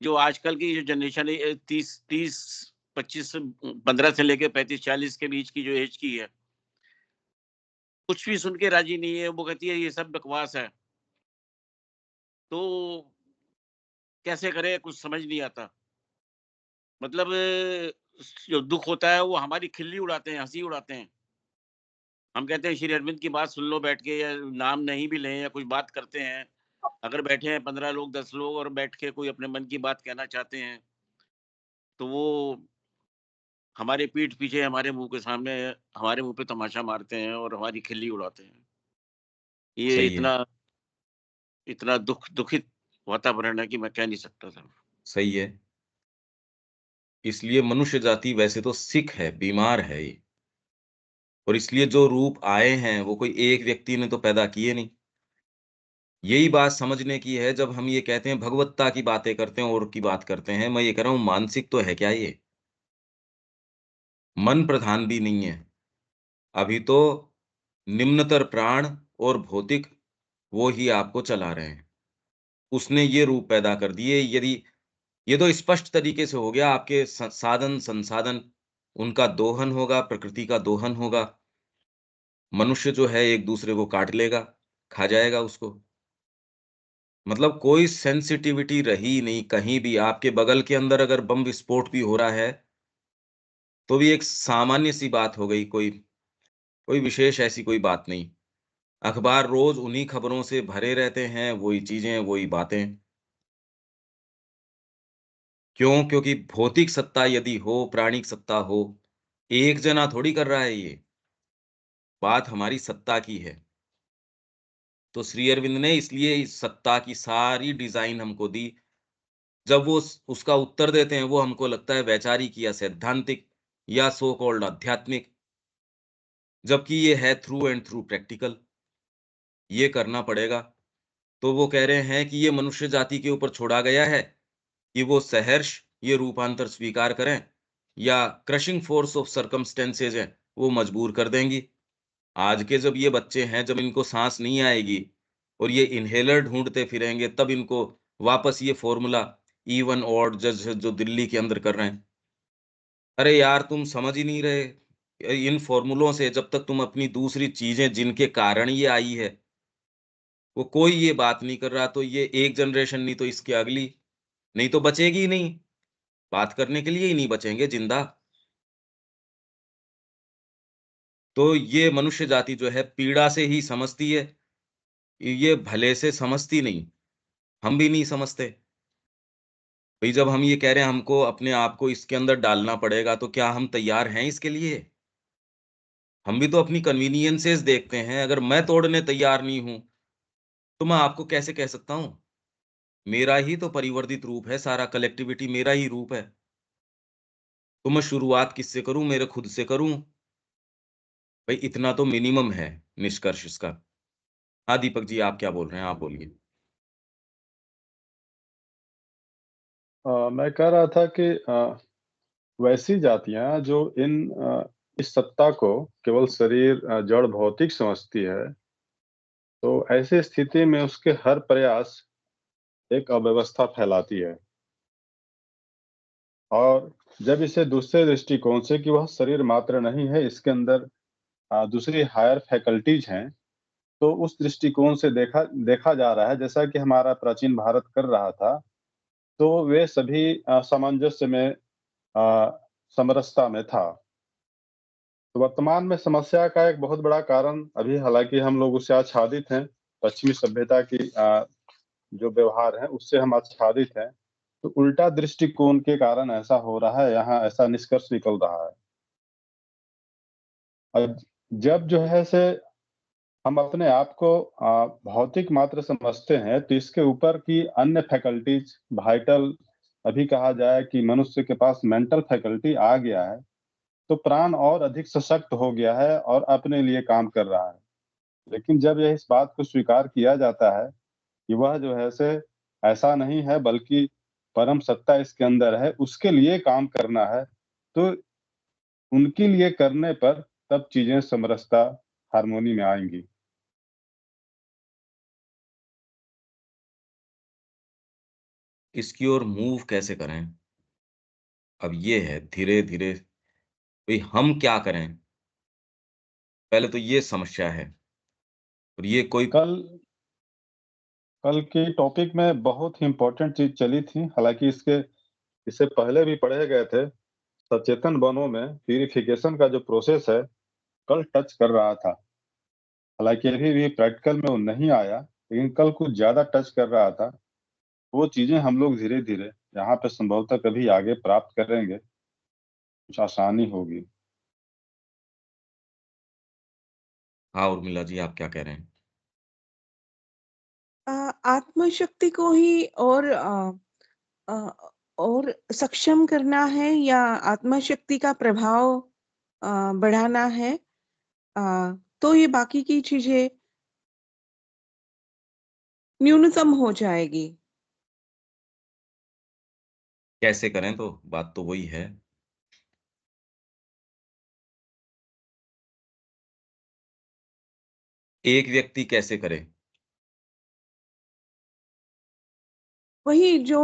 जो आजकल की जो जनरेशन है, 30 25 15 से लेके 35 40 के बीच की जो एज की है, कुछ भी सुन के राजी नहीं है। वो कहती है ये सब बकवास है। तो कैसे करें, कुछ समझ नहीं आता। मतलब जो दुख होता है वो हमारी खिल्ली उड़ाते हैं, हंसी उड़ाते हैं। हम कहते हैं श्री अरविंद की बात सुन लो बैठ के, या नाम नहीं भी लें या कुछ बात करते हैं। अगर बैठे हैं 15 लोग 10 लोग और बैठ के कोई अपने मन की बात कहना चाहते हैं, तो वो हमारे पीठ पीछे, हमारे मुंह के सामने, हमारे मुंह पे तमाशा मारते हैं और हमारी खिल्ली उड़ाते हैं। ये सही है, इतना इतना दुखित वातावरण है कि मैं कह नहीं सकता था। सही है। इसलिए मनुष्य जाति वैसे तो सिक है, बीमार है ये। और इसलिए जो रूप आए हैं वो कोई एक व्यक्ति ने तो पैदा किए नहीं। यही बात समझने की है जब हम ये कहते हैं भगवत्ता की बातें करते हैं और की बात करते हैं। मैं ये कह रहा हूँ मानसिक तो है क्या ये? मन प्रधान भी नहीं है। अभी तो निम्नतर प्राण और भौतिक वो ही आपको चला रहे हैं। उसने ये रूप पैदा कर दिए। यदि ये तो स्पष्ट तरीके से हो गया, आपके साधन संसाधन उनका दोहन होगा, प्रकृति का दोहन होगा। मनुष्य जो है एक दूसरे को काट लेगा, खा जाएगा उसको। मतलब कोई सेंसिटिविटी रही नहीं कहीं भी। आपके बगल के अंदर अगर बम विस्फोट भी हो रहा है, तो भी एक सामान्य सी बात हो गई, कोई कोई विशेष ऐसी कोई बात नहीं। अखबार रोज उन्हीं खबरों से भरे रहते हैं, वही चीजें, वही बातें। क्यों? क्योंकि भौतिक सत्ता यदि हो, प्राणिक सत्ता हो, एक जना थोड़ी कर रहा है ये। बात हमारी सत्ता की है। तो श्री अरविंद ने इसलिए इस सत्ता की सारी डिजाइन हमको दी। जब वो उसका उत्तर देते हैं, वो हमको लगता है वैचारिक या सैद्धांतिक या सो कॉल्ड आध्यात्मिक, जबकि ये है थ्रू एंड थ्रू प्रैक्टिकल। ये करना पड़ेगा। तो वो कह रहे हैं कि ये मनुष्य जाति के ऊपर छोड़ा गया है कि वो सहर्ष ये रूपांतर स्वीकार करें, या क्रशिंग फोर्स ऑफ सर्कमस्टेंसेज है वो मजबूर कर देंगी। आज के जब ये बच्चे हैं, जब इनको सांस नहीं आएगी और ये इनहेलर ढूंढते फिरेंगे, तब इनको वापस ये फॉर्मूला इवन ऑड जज जो दिल्ली के अंदर कर रहे हैं। अरे यार, तुम समझ ही नहीं रहे। इन फॉर्मूलों से जब तक तुम अपनी दूसरी चीजें जिनके कारण ये आई है, वो कोई ये बात नहीं कर रहा, तो ये एक जनरेशन नहीं तो इसकी अगली, नहीं तो बचेगी ही नहीं। बात करने के लिए ही नहीं बचेंगे जिंदा। तो ये मनुष्य जाति जो है पीड़ा से ही समझती है, ये भले से समझती नहीं। हम भी नहीं समझते। भाई जब हम ये कह रहे हैं हमको अपने आप को इसके अंदर डालना पड़ेगा, तो क्या हम तैयार हैं इसके लिए? हम भी तो अपनी कन्वीनियंसेस देखते हैं। अगर मैं तोड़ने तैयार नहीं हूं, तो मैं आपको कैसे कह सकता हूं? मेरा ही तो परिवर्तित रूप है, सारा कलेक्टिविटी मेरा ही रूप है। तो मैं शुरुआत किससे करूं? मेरे खुद से करूं। भाई इतना तो मिनिमम है निष्कर्ष इसका। हाँ दीपक जी, आप क्या बोल रहे हैं? आप बोलिए। मैं कह रहा था कि वैसी जातियां जो इस सत्ता को केवल शरीर जड़ भौतिक समझती है, तो ऐसी स्थिति में उसके हर प्रयास एक अव्यवस्था फैलाती है। और जब इसे दूसरे दृष्टिकोण से कि वह शरीर मात्र नहीं है, इसके अंदर दूसरी हायर फैकल्टीज हैं, तो उस दृष्टिकोण से देखा जा रहा है, जैसा कि हमारा प्राचीन भारत कर रहा था, तो वे सभी सामंजस्य में समरसता में था। तो वर्तमान में समस्या का एक बहुत बड़ा कारण अभी, हालांकि हम लोग उससे आच्छादित हैं, पश्चिमी सभ्यता की जो व्यवहार है उससे हम आच्छादित हैं, तो उल्टा दृष्टिकोण के कारण ऐसा हो रहा है, यहाँ ऐसा निष्कर्ष निकल रहा है। और जब जो है से हम अपने आप को भौतिक मात्र समझते हैं, तो इसके ऊपर की अन्य फैकल्टीज वाइटल, अभी कहा जाए कि मनुष्य के पास मेंटल फैकल्टी आ गया है, तो प्राण और अधिक सशक्त हो गया है और अपने लिए काम कर रहा है। लेकिन जब यह इस बात को स्वीकार किया जाता है कि वह जो है से ऐसा नहीं है, बल्कि परम सत्ता इसके अंदर है, उसके लिए काम करना है, तो उनके लिए करने पर तब चीजें समरसता, हार्मोनी में आएंगी। इसकी ओर मूव कैसे करें? अब ये है धीरे-धीरे भई हम क्या करें? पहले तो ये समस्या है और ये कोई कल कल के टॉपिक में बहुत ही इम्पोर्टेंट चीज़ चली थी, हालाँकि इससे पहले भी पढ़े गए थे। सचेतन वनों में प्यूरिफिकेशन का जो प्रोसेस है, कल टच कर रहा था। हालाँकि अभी भी प्रैक्टिकल में वो नहीं आया, लेकिन कल कुछ ज़्यादा टच कर रहा था। वो चीज़ें हम लोग धीरे-धीरे यहाँ पे संभवतः कभी आगे प्राप्त करेंगे, कुछ आसानी होगी। हाँ, उर्मिला जी आप क्या कह रहे हैं? आत्मशक्ति को ही और सक्षम करना है या आत्मशक्ति का प्रभाव बढ़ाना है, तो ये बाकी की चीजें न्यूनतम हो जाएगी। कैसे करें तो बात तो वही है। एक व्यक्ति कैसे करे? वही जो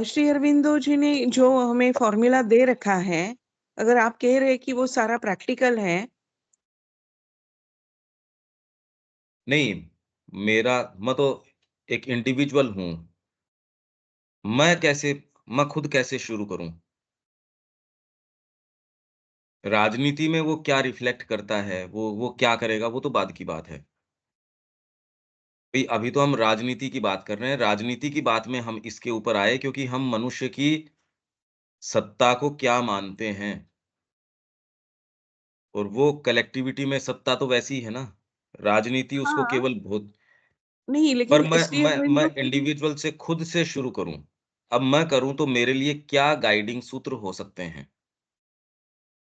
श्री अरविंदो जी ने जो हमें फॉर्मूला दे रखा है, अगर आप कह रहे हैं कि वो सारा प्रैक्टिकल है, नहीं, मैं तो एक इंडिविजुअल हूँ। मैं खुद कैसे शुरू करूँ? राजनीति में वो क्या रिफ्लेक्ट करता है, वो क्या करेगा, वो तो बाद की बात है। भई अभी तो हम राजनीति की बात कर रहे हैं। राजनीति की बात में हम इसके ऊपर आए क्योंकि हम मनुष्य की सत्ता को क्या मानते हैं और वो कलेक्टिविटी में सत्ता तो वैसी है ना। राजनीति उसको हाँ, केवल भोत नहीं पर लेकिन श्री मैं अरविंदो की इंडिविजुअल से खुद से शुरू करूँ। अब मैं करूँ तो मेरे लिए क्या गाइडिंग सूत्र हो सकते हैं?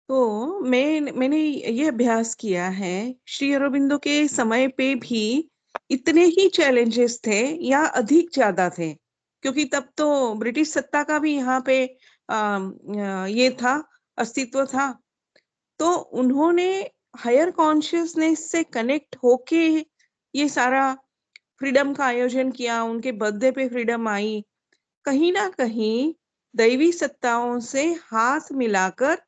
तो मैंने ये अभ्यास किया है, श्री अरविंदो के समय पे भी इतने ही चैलेंजेस थे या अधिक ज्यादा थे, क्योंकि तब तो ब्रिटिश सत्ता का भी यहाँ पे ये था, अस्तित्व था। तो उन्होंने हायर कॉन्शियसनेस से कनेक्ट होके ये सारा फ्रीडम का आयोजन किया, उनके बर्थडे पे फ्रीडम आई। कहीं ना कहीं दैवी सत्ताओं से हाथ मिलाकर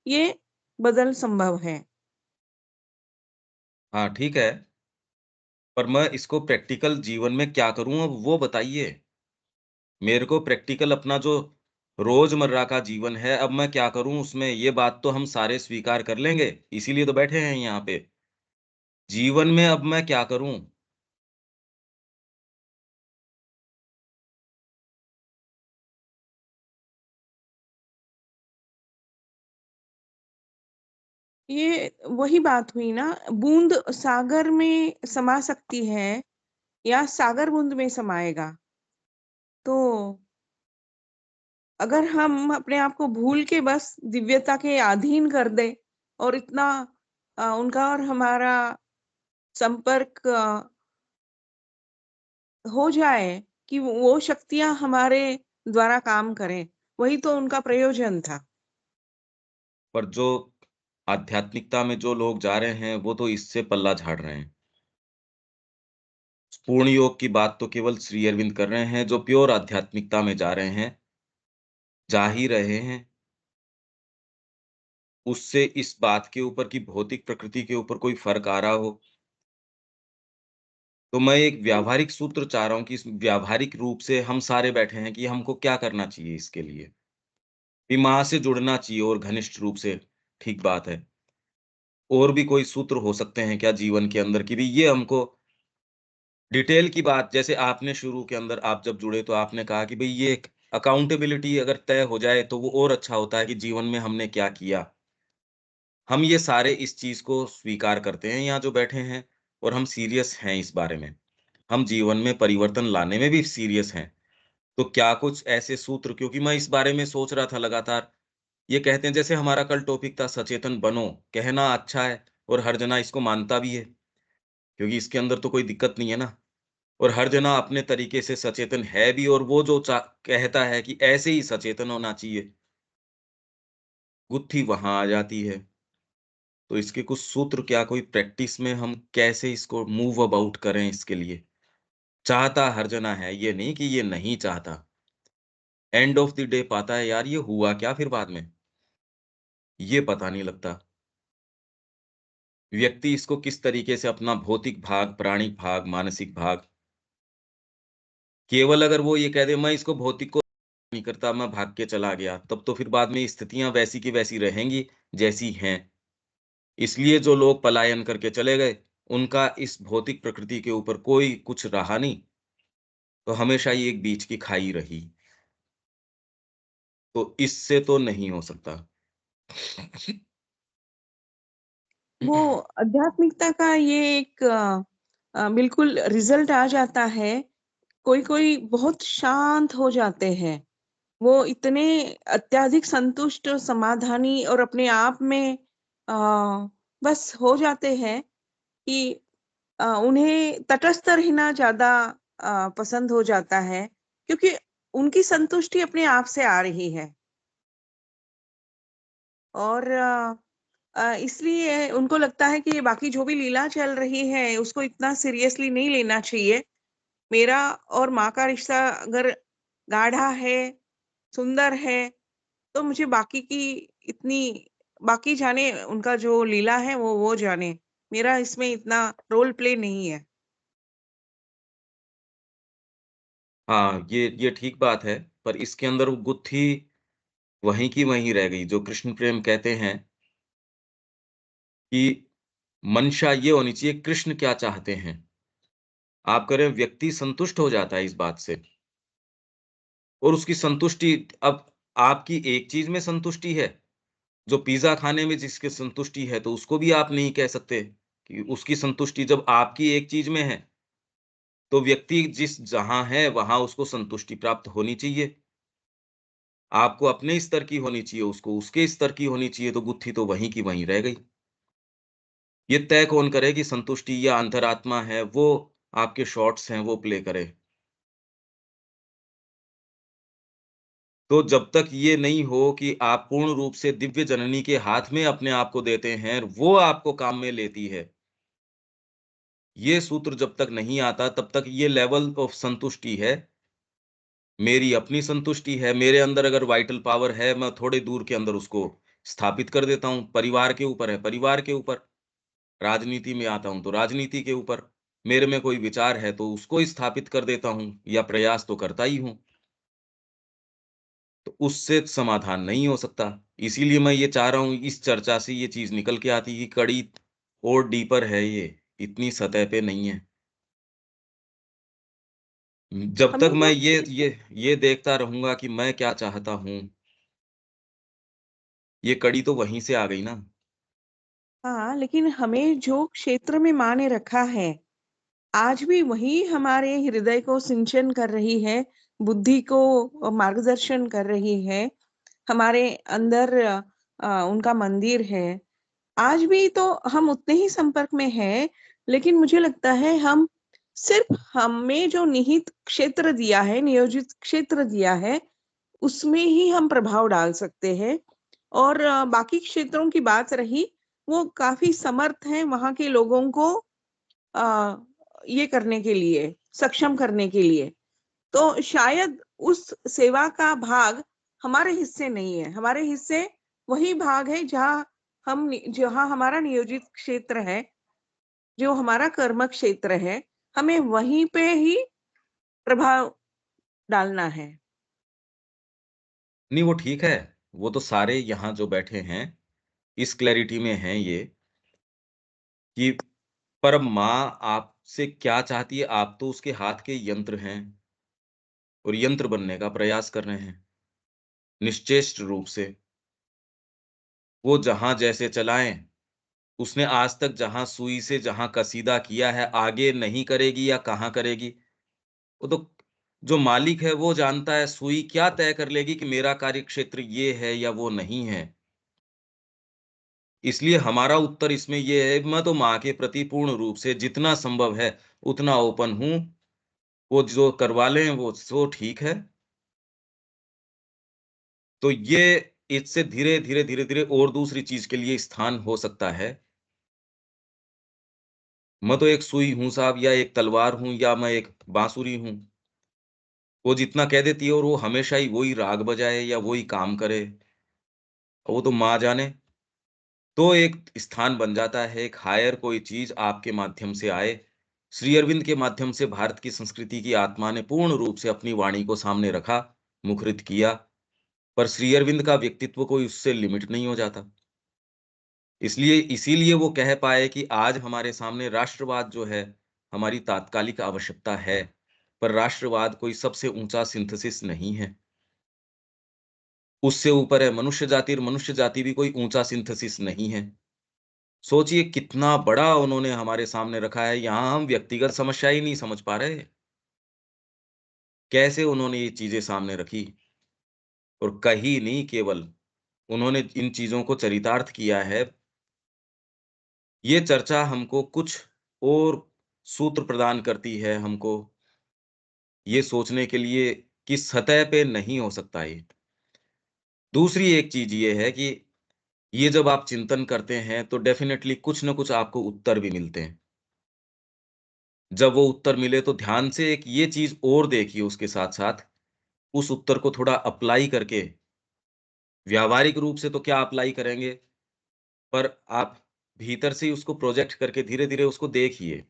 ये बदल संभव है। हाँ, ठीक है, पर मैं इसको प्रैक्टिकल जीवन में क्या करूँ अब वो बताइए? मेरे को प्रैक्टिकल अपना जो रोज़मर्रा का जीवन है, अब मैं क्या करूँ उसमें? ये बात तो हम सारे स्वीकार कर लेंगे, इसीलिए तो बैठे हैं यहाँ पे। जीवन में अब मैं क्या करूँ? ये वही बात हुई ना, बूंद सागर में समा सकती है या सागर बूंद में समाएगा। तो अगर हम अपने आप को भूल के बस दिव्यता के अधीन कर दे और इतना उनका और हमारा संपर्क हो जाए कि वो शक्तियां हमारे द्वारा काम करें, वही तो उनका प्रयोजन था। पर जो आध्यात्मिकता में जो लोग जा रहे हैं, वो तो इससे पल्ला झाड़ रहे हैं। पूर्ण योग की बात तो केवल श्री अरविंद कर रहे हैं, जो प्योर आध्यात्मिकता में जा रहे हैं, जा ही रहे हैं। उससे इस बात के ऊपर कि भौतिक प्रकृति के ऊपर कोई फ़र्क आ रहा हो, तो मैं एक व्यावहारिक सूत्र चाह रहा हूँ कि इस व्यावहारिक रूप से हम सारे बैठे हैं कि हमको क्या करना चाहिए इसके लिए? कि माँ से जुड़ना चाहिए और घनिष्ठ रूप से, ठीक बात है। और भी कोई सूत्र हो सकते हैं क्या जीवन के अंदर कि भई ये हमको डिटेल की बात जैसे आपने शुरू के अंदर आप जब जुड़े तो आपने कहा कि भई ये एक अकाउंटेबिलिटी अगर तय हो जाए तो वो और अच्छा होता है कि जीवन में हमने क्या किया। हम ये सारे इस चीज़ को स्वीकार करते हैं यहाँ जो बैठे हैं और हम सीरियस हैं इस बारे में। हम जीवन में परिवर्तन लाने में भी सीरियस हैं। तो क्या कुछ ऐसे सूत्र, क्योंकि मैं इस बारे में सोच रहा था लगातार, ये कहते हैं जैसे हमारा कल टॉपिक था सचेतन बनो, कहना अच्छा है और हर जना इसको मानता भी है, क्योंकि इसके अंदर तो कोई दिक्कत नहीं है ना। और हर जना अपने तरीके से सचेतन है भी, और वो जो कहता है कि ऐसे ही सचेतन होना चाहिए, गुत्थी वहां आ जाती है। तो इसके कुछ सूत्र, क्या कोई प्रैक्टिस में हम कैसे इसको मूव अबाउट करें, इसके लिए चाहता हर जना है, ये नहीं कि ये नहीं चाहता। एंड ऑफ द डे पाता है यार ये हुआ क्या फिर बाद में, ये पता नहीं लगता। व्यक्ति इसको किस तरीके से अपना भौतिक भाग, प्राणिक भाग, मानसिक भाग, केवल अगर वो ये कह दे मैं इसको भौतिक को नहीं करता, मैं भाग के चला गया, तब तो फिर बाद में स्थितियां वैसी की वैसी रहेंगी जैसी हैं। इसलिए जो लोग पलायन करके चले गए, उनका इस भौतिक प्रकृति के ऊपर कोई कुछ रहा नहीं, तो हमेशा ही एक बीच की खाई रही। तो इससे तो नहीं हो सकता। वो आध्यात्मिकता का ये एक बिल्कुल रिजल्ट आ जाता है। कोई बहुत शांत हो जाते हैं, वो इतने अत्यधिक संतुष्ट, समाधानी और अपने आप में बस हो जाते हैं कि उन्हें तटस्थ रहना ज्यादा पसंद हो जाता है, क्योंकि उनकी संतुष्टि अपने आप से आ रही है। और इसलिए उनको लगता है कि ये बाकी जो भी लीला चल रही है उसको इतना सीरियसली नहीं लेना चाहिए। मेरा और माँ का रिश्ता अगर गाढ़ा है, सुंदर है, तो मुझे बाकी की इतनी, बाकी जाने उनका जो लीला है वो जाने, मेरा इसमें इतना रोल प्ले नहीं है। हाँ, ये ठीक बात है, पर इसके अंदर वो गुत्थी वहीं की वहीं रह गई, जो कृष्ण प्रेम कहते हैं कि मंशा ये होनी चाहिए कृष्ण क्या चाहते हैं। आप करें, व्यक्ति संतुष्ट हो जाता है इस बात से, और उसकी संतुष्टि, अब आपकी एक चीज में संतुष्टि है, जो पिज्जा खाने में जिसकी संतुष्टि है, तो उसको भी आप नहीं कह सकते कि उसकी संतुष्टि, जब आपकी एक चीज में है, तो व्यक्ति जिस जहां है वहां उसको संतुष्टि प्राप्त होनी चाहिए। आपको अपने स्तर की होनी चाहिए, उसको उसके स्तर की होनी चाहिए, तो गुत्थी तो वहीं की वहीं रह गई। ये तय कौन करे कि संतुष्टि या अंतरात्मा है, वो आपके शॉट्स हैं वो प्ले करे। तो जब तक ये नहीं हो कि आप पूर्ण रूप से दिव्य जननी के हाथ में अपने आप को देते हैं, वो आपको काम में लेती है, ये सूत्र जब तक नहीं आता, तब तक ये लेवल ऑफ संतुष्टि है, मेरी अपनी संतुष्टि है, मेरे अंदर अगर वाइटल पावर है, मैं थोड़े दूर के अंदर उसको स्थापित कर देता हूँ। परिवार के ऊपर है, परिवार के ऊपर, राजनीति में आता हूँ, तो राजनीति के ऊपर, मेरे में कोई विचार है, तो उसको स्थापित कर देता हूँ, या प्रयास तो करता ही हूँ। तो उससे समाधान नहीं हो सकता। इसीलिए मैं ये चाह रहा हूँ, इस चर्चा से ये चीज़ निकल के आती है कि कड़ी और डीपर है ये, इतनी सतह पे नहीं है। जब तक हमें मैं जो ये देखता रहूँगा कि मैं क्या चाहता हूँ, ये कड़ी तो वहीं से आ गई ना। हाँ, लेकिन हमें जो क्षेत्र में माँ ने रखा है, आज भी वही हमारे हृदय को सिंचन कर रही है, बुद्धि को मार्गदर्शन कर रही है, हमारे अंदर उनका मंदिर है। आज भी तो हम उतने ही संपर्क में हैं, लेकिन मुझे लगता है हम सिर्फ हमें जो निहित क्षेत्र दिया है, नियोजित क्षेत्र दिया है, उसमें ही हम प्रभाव डाल सकते हैं। और बाकी क्षेत्रों की बात रही, वो काफी समर्थ हैं वहाँ के लोगों को अ, ये करने के लिए, सक्षम करने के लिए। तो शायद उस सेवा का भाग हमारे हिस्से नहीं है। हमारे हिस्से वही भाग है जहाँ हमारा नियोजित क्षेत्र है, जो हमारा कर्म क्षेत्र है, हमें वहीं पे ही प्रभाव डालना है। नहीं, वो ठीक है, वो तो सारे यहाँ जो बैठे हैं, इस क्लैरिटी में हैं ये, कि पर माँ आपसे क्या चाहती है, आप तो उसके हाथ के यंत्र हैं। और यंत्र बनने का प्रयास कर रहे हैं निश्चेष्ट रूप से। वो जहां जैसे चलाएं, उसने आज तक जहां सुई से जहां कसीदा किया है, आगे नहीं करेगी या कहाँ करेगी, वो तो जो मालिक है वो जानता है। सुई क्या तय कर लेगी कि मेरा कार्य क्षेत्र ये है या वो नहीं है। इसलिए हमारा उत्तर इसमें ये है, मैं तो माँ के प्रति पूर्ण रूप से जितना संभव है उतना ओपन हूँ। वो जो करवा लें वो सो ठीक है। तो ये इससे धीरे-धीरे और दूसरी चीज़ के लिए स्थान हो सकता है। मैं तो एक सुई हूँ साहब, या एक तलवार हूँ, या मैं एक बाँसुरी हूँ। वो जितना कह देती है और वो हमेशा ही वही राग बजाए या वही काम करे, वो तो माँ जाने। तो एक स्थान बन जाता है, एक हायर कोई चीज़ आपके माध्यम से आए। श्री अरविंद के माध्यम से भारत की संस्कृति की आत्मा ने पूर्ण रूप से अपनी वाणी को सामने रखा, मुखरित किया, पर श्री अरविंद का व्यक्तित्व कोई उससे लिमिट नहीं हो जाता। इसलिए इसीलिए वो कह पाए कि आज हमारे सामने राष्ट्रवाद जो है, हमारी तात्कालिक आवश्यकता है, पर राष्ट्रवाद कोई सबसे ऊँचा सिंथेसिस नहीं है। उससे ऊपर है मनुष्य जाति, और मनुष्य जाति भी कोई ऊँचा सिंथेसिस नहीं है। सोचिए कितना बड़ा उन्होंने हमारे सामने रखा है, यहाँ हम व्यक्तिगत समस्या ही नहीं समझ पा रहे। कैसे उन्होंने ये चीज़ें सामने रखी, और कहीं नहीं, केवल उन्होंने इन चीज़ों को चरितार्थ किया है। ये चर्चा हमको कुछ और सूत्र प्रदान करती है हमको, ये सोचने के लिए कि सतह पे नहीं हो सकता ये। दूसरी एक चीज़ ये है कि ये जब आप चिंतन करते हैं तो डेफ़िनेटली कुछ न कुछ आपको उत्तर भी मिलते हैं। जब वो उत्तर मिले तो ध्यान से एक ये चीज़ और देखिए उसके साथ-साथ, उस उत्तर को थोड़ा अप्लाई करके, व्यावहारिक रूप से तो क्या अप्लाई करेंगे, पर आप भीतर से ही उसको प्रोजेक्ट करके धीरे-धीरे उसको देखिए।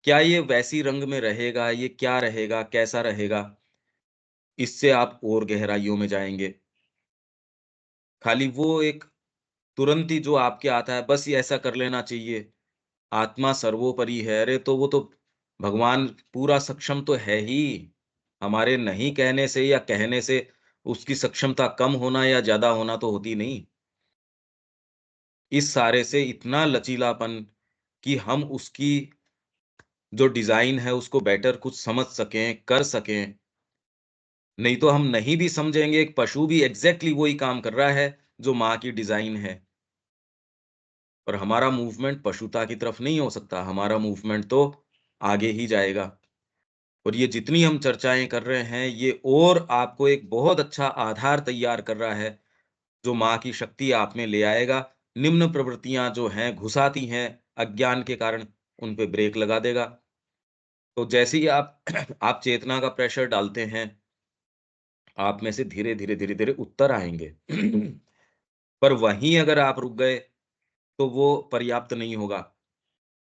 क्या ये वैसी रंग में रहेगा, ये क्या रहेगा, कैसा रहेगा? इससे आप और गहराइयों में जाएँगे। खाली वो एक तुरंत ही जो आपके आता है, बस ये ऐसा कर लेना चाहिए, आत्मा सर्वोपरि है। अरे तो वो तो भगवान पूरा सक्षम तो है ही। हमारे नहीं कहने से या कहने से उसकी सक्षमता कम होना या ज़्यादा होना तो होती नहीं। इस सारे से इतना लचीलापन कि हम उसकी जो डिज़ाइन है उसको बेटर कुछ समझ सकें, कर सकें। नहीं तो हम नहीं भी समझेंगे, एक पशु भी एग्ज़ैक्टली वही काम कर रहा है जो माँ की डिज़ाइन है। और हमारा मूवमेंट पशुता की तरफ नहीं हो सकता, हमारा मूवमेंट तो आगे ही जाएगा। और ये जितनी हम चर्चाएँ कर रहे हैं, ये और आपको एक बहुत अच्छा आधार तैयार कर रहा है, जो माँ की शक्ति आप में ले आएगा। निम्न प्रवृत्तियाँ जो हैं, घुसाती हैं अज्ञान के कारण, उन पे ब्रेक लगा देगा। तो जैसे ही आप आप चेतना का प्रेशर डालते हैं, आप में से धीरे-धीरे उत्तर आएँगे। पर वहीं अगर आप रुक गए, तो वो पर्याप्त नहीं होगा।